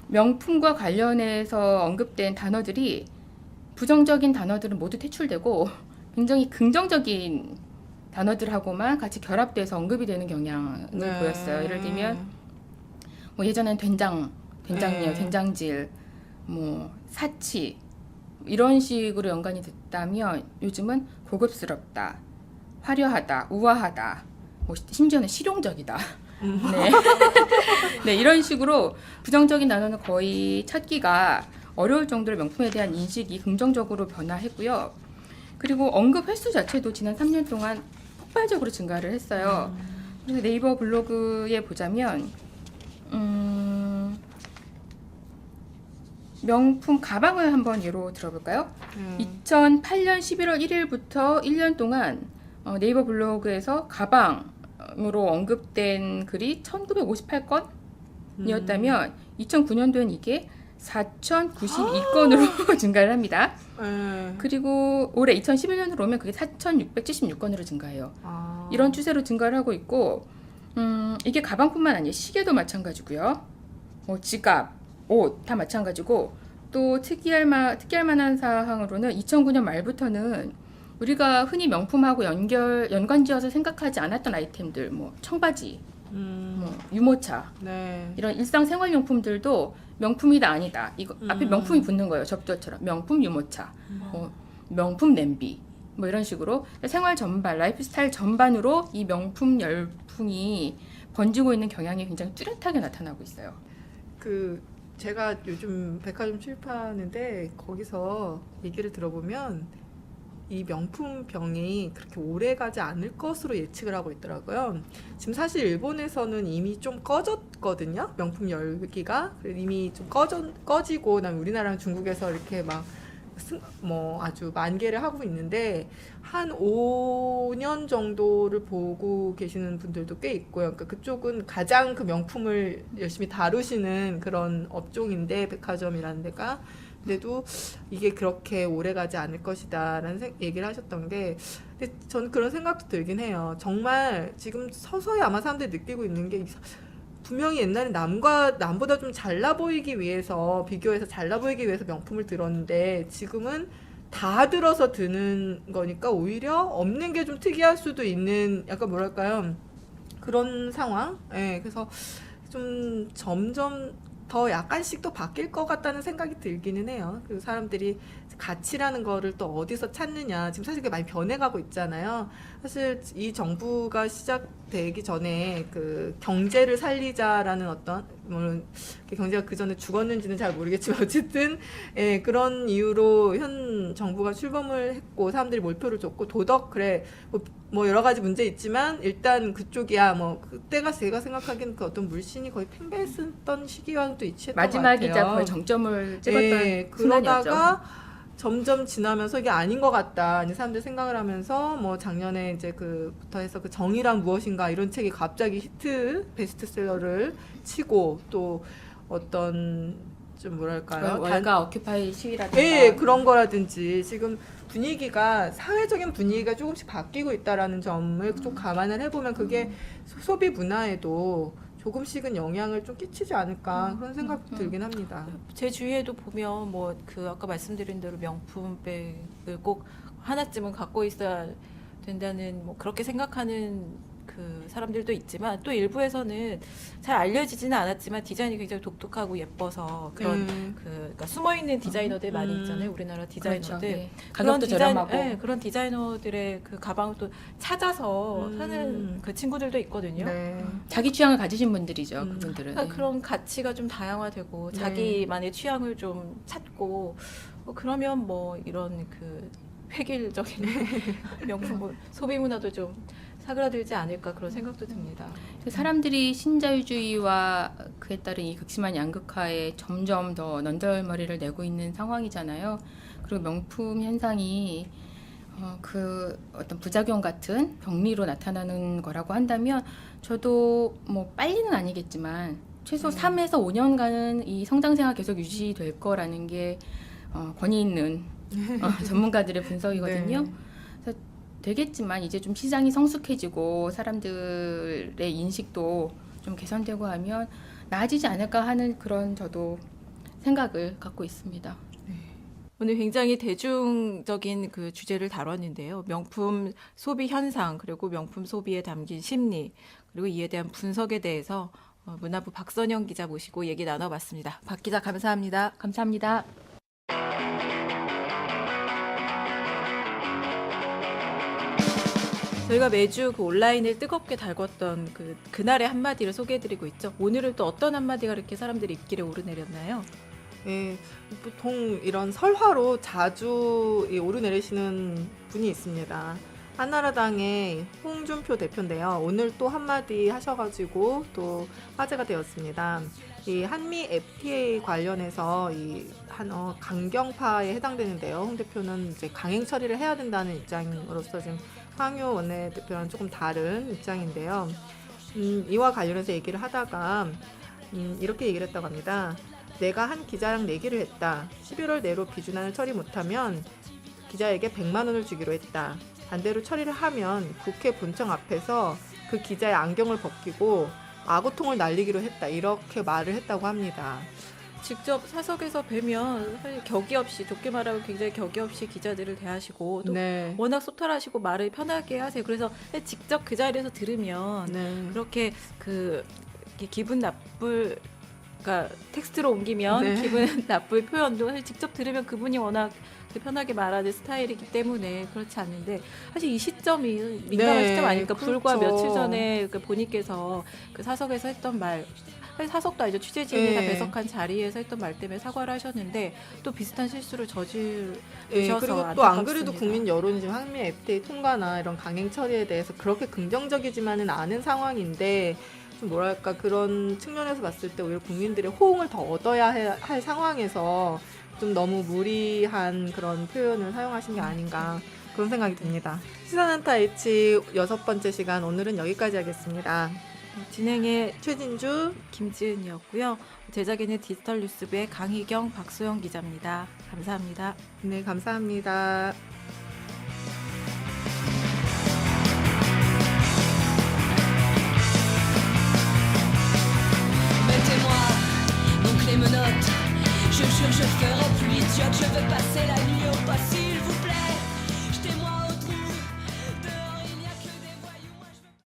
S3: 명품과 관련해서 언급된 단어들이 부정적인 단어들은 모두 퇴출되고 굉장히 긍정적인 단어들하고만 같이 결합돼서 언급이 되는 경향을 보였어요. 예를 들면 뭐 예전엔 된장녀, 된장질, 뭐 사치 이런 식으로 연관이 됐다면 요즘은 고급스럽다, 화려하다, 우아하다, 뭐 심지어는 실용적이다. 네, 이런 식으로 부정적인 단어는 거의 찾기가 어려울 정도로 명품에 대한 인식이 긍정적으로 변화했고요. 그리고 언급 횟수 자체도 지난 3년 동안 폭발적으로 증가를 했어요. 그래서 네이버 블로그에 보자면 명품 가방을 한번 예로 들어볼까요? 2008년 11월 1일부터 1년 동안 네이버 블로그에서 가방으로 언급된 글이 1958건이었다면 2009년도엔 이게 4,092건으로 증가를 합니다. 그리고 올해 2011년으로 오면 그게 4,676건으로 증가해요. 이런 추세로 증가를 하고 있고 이게 가방뿐만 아니에요. 시계도 마찬가지고요. 뭐 지갑, 옷 다 마찬가지고 또 특이할 만한 사항으로는 2009년 말부터는 우리가 흔히 명품하고 연관지어서 생각하지 않았던 아이템들, 뭐 청바지, 뭐 유모차
S2: 네.
S3: 이런 일상 생활용품들도 명품이다 아니다. 이거 앞에 명품이 붙는 거예요. 접두처럼 명품 유모차, 뭐 명품 냄비, 뭐 이런 식으로 생활 전반, 라이프스타일 전반으로 이 명품 열풍이 번지고 있는 경향이 굉장히 뚜렷하게 나타나고 있어요.
S2: 제가 요즘 백화점 출입하는데 거기서 얘기를 들어보면 이 명품 병이 그렇게 오래 가지 않을 것으로 예측을 하고 있더라고요. 지금 사실 일본에서는 이미 좀 꺼졌거든요. 명품 열기가 이미 좀 꺼지고, 그다음에 우리나라랑 중국에서 이렇게 뭐 아주 만개를 하고 있는데 한 5년 정도를 보고 계시는 분들도 꽤 있고요. 그러니까 그쪽은 가장 그 명품을 열심히 다루시는 그런 업종인데, 백화점이라는 데가. 근데도 이게 그렇게 오래 가지 않을 것이다라는 얘기를 하셨던 게, 근데 저는 그런 생각도 들긴 해요. 정말 지금 서서히 아마 사람들이 느끼고 있는 게, 분명히 옛날에 남보다 좀 잘나 보이기 위해서, 비교해서 잘나 보이기 위해서 명품을 들었는데 지금은 다 들어서 드는 거니까 오히려 없는 게 좀 특이할 수도 있는, 약간 뭐랄까요, 그런 상황. 예, 그래서 좀 점점 더 약간씩 또 바뀔 것 같다는 생각이 들기는 해요. 그리고 사람들이 가치라는 거를 또 어디서 찾느냐, 지금 사실 그게 많이 변해가고 있잖아요. 사실 이 정부가 시작되기 전에 그 경제를 살리자라는 어떤, 물론 경제가 그 전에 죽었는지는 잘 모르겠지만 어쨌든 그런 이유로 현 정부가 출범을 했고 사람들이 몰표를 줬고, 도덕 그래 뭐 여러 가지 문제 있지만 일단 그쪽이야, 뭐 그때가 제가 생각하기에는 그 어떤 물씬이 거의 팽배했던 시기와는 또 일치했던 것 같아요.
S3: 마지막이자 거의 정점을 찍었던 순간이었죠.
S2: 그러다가 점점 지나면서 이게 아닌 것 같다, 이제 사람들이 생각을 하면서, 뭐 작년에 이제 그부터 해서 그 정의란 무엇인가 이런 책이 갑자기 베스트셀러를 치고, 또 어떤 좀 뭐랄까요,
S3: 월가 오큐파이 시위라든가
S2: 예, 그런 거라든지 지금 분위기가, 사회적인 분위기가 조금씩 바뀌고 있다라는 점을 좀 감안을 해보면 그게 소비 문화에도 조금씩은 영향을 좀 끼치지 않을까, 그런 생각도 들긴 합니다.
S1: 제 주위에도 보면 뭐 그 아까 말씀드린 대로 명품백을 꼭 하나쯤은 갖고 있어야 된다는, 뭐 그렇게 생각하는 그 사람들도 있지만, 또 일부에서는 잘 알려지지는 않았지만 디자인이 굉장히 독특하고 예뻐서 그런 그러니까 숨어 있는 디자이너들 많이 있잖아요. 우리나라 디자이너들.
S3: 그렇죠. 예.
S1: 그런
S3: 가격도 저렴하고
S1: 네, 그런 디자이너들의 그 가방을 또 찾아서 사는 그 친구들도 있거든요.
S2: 네.
S3: 자기 취향을 가지신 분들이죠. 그분들은.
S1: 그러니까 그런 가치가 좀 다양화되고
S2: 네.
S1: 자기만의 취향을 좀 찾고, 그러면 뭐 이런 그 획일적인 명품 소비 문화도 좀 사그라들지 않을까, 그런 생각도 듭니다.
S3: 사람들이 신자유주의와 그에 따른 이 극심한 양극화에 점점 더 넌덜머리를 내고 있는 상황이잖아요. 그리고 명품 현상이 그 어떤 부작용 같은 병리로 나타나는 거라고 한다면, 저도 뭐 빨리는 아니겠지만 최소 3에서 5년간은 이 성장세가 계속 유지될 거라는 게 권위 있는 전문가들의 분석이거든요.
S2: 네.
S3: 그래서 되겠지만 이제 좀 시장이 성숙해지고 사람들의 인식도 좀 개선되고 하면 나아지지 않을까 하는 그런 저도 생각을 갖고 있습니다.
S1: 오늘 굉장히 대중적인 그 주제를 다뤘는데요. 명품 소비 현상, 그리고 명품 소비에 담긴 심리, 그리고 이에 대한 분석에 대해서 문화부 박선영 기자 모시고 얘기 나눠봤습니다. 박 기자 감사합니다.
S3: 감사합니다.
S1: 저희가 매주 그 온라인을 뜨겁게 달궜던 그날의 한마디를 소개해드리고 있죠. 오늘은 또 어떤 한마디가 이렇게 사람들이 입길에 오르내렸나요?
S2: 예, 보통 이런 설화로 자주 오르내리시는 분이 있습니다. 한나라당의 홍준표 대표인데요. 오늘 또 한마디 하셔가지고 또 화제가 되었습니다. 이 한미 FTA 관련해서 강경파에 해당되는데요. 홍 대표는 이제 강행 처리를 해야 된다는 입장으로서 지금 황교 원내대표랑 조금 다른 입장인데요. 이와 관련해서 얘기를 하다가 이렇게 얘기를 했다고 합니다. 내가 한 기자랑 내기를 했다. 11월 내로 비준안을 처리 못하면 기자에게 100만 원을 주기로 했다. 반대로 처리를 하면 국회 본청 앞에서 그 기자의 안경을 벗기고 아구통을 날리기로 했다. 이렇게 말을 했다고 합니다.
S1: 직접 사석에서 뵈면 사실 격이 없이, 좋게 말하면 굉장히 격이 없이 기자들을 대하시고 또
S2: 네.
S1: 워낙 소탈하시고 말을 편하게 하세요. 그래서 직접 그 자리에서 들으면
S2: 네.
S1: 그렇게 이렇게 기분 나쁠, 그러니까 텍스트로 옮기면
S2: 네.
S1: 기분 나쁠 표현도 사실 직접 들으면 그분이 워낙 편하게 말하는 스타일이기 때문에 그렇지 않는데, 사실 이 시점이 민감한
S2: 네,
S1: 시점 아닙니까? 불과
S2: 그렇죠.
S1: 며칠 전에 그 본인께서 그 사석에서 했던 말, 사실 사석도 아니죠. 취재진이 다
S2: 네.
S1: 배석한 자리에서 했던 말 때문에 사과를 하셨는데 또 비슷한 실수를 저지르셔서
S2: 그리고 또 안 그래도
S1: 안타깝습니다.
S2: 국민 여론이 지금 한미 FTA 통과나 이런 강행 처리에 대해서 그렇게 긍정적이지만은 않은 상황인데, 좀 뭐랄까 그런 측면에서 봤을 때 오히려 국민들의 호응을 더 얻어야 할 상황에서 좀 너무 무리한 그런 표현을 사용하신 게 아닌가, 그런 생각이 듭니다. 시사난타 H 6번째 시간, 오늘은 여기까지 하겠습니다.
S1: 진행의
S2: 최진주,
S1: 김지은이었고요. 제작에는 디지털 뉴스부의 강희경, 박소영 기자입니다. 감사합니다.
S2: 네, 감사합니다.
S5: Mettez-moi donc les menottes. Je jure, je ferai plus idiote. Je veux passer la nuit au possible.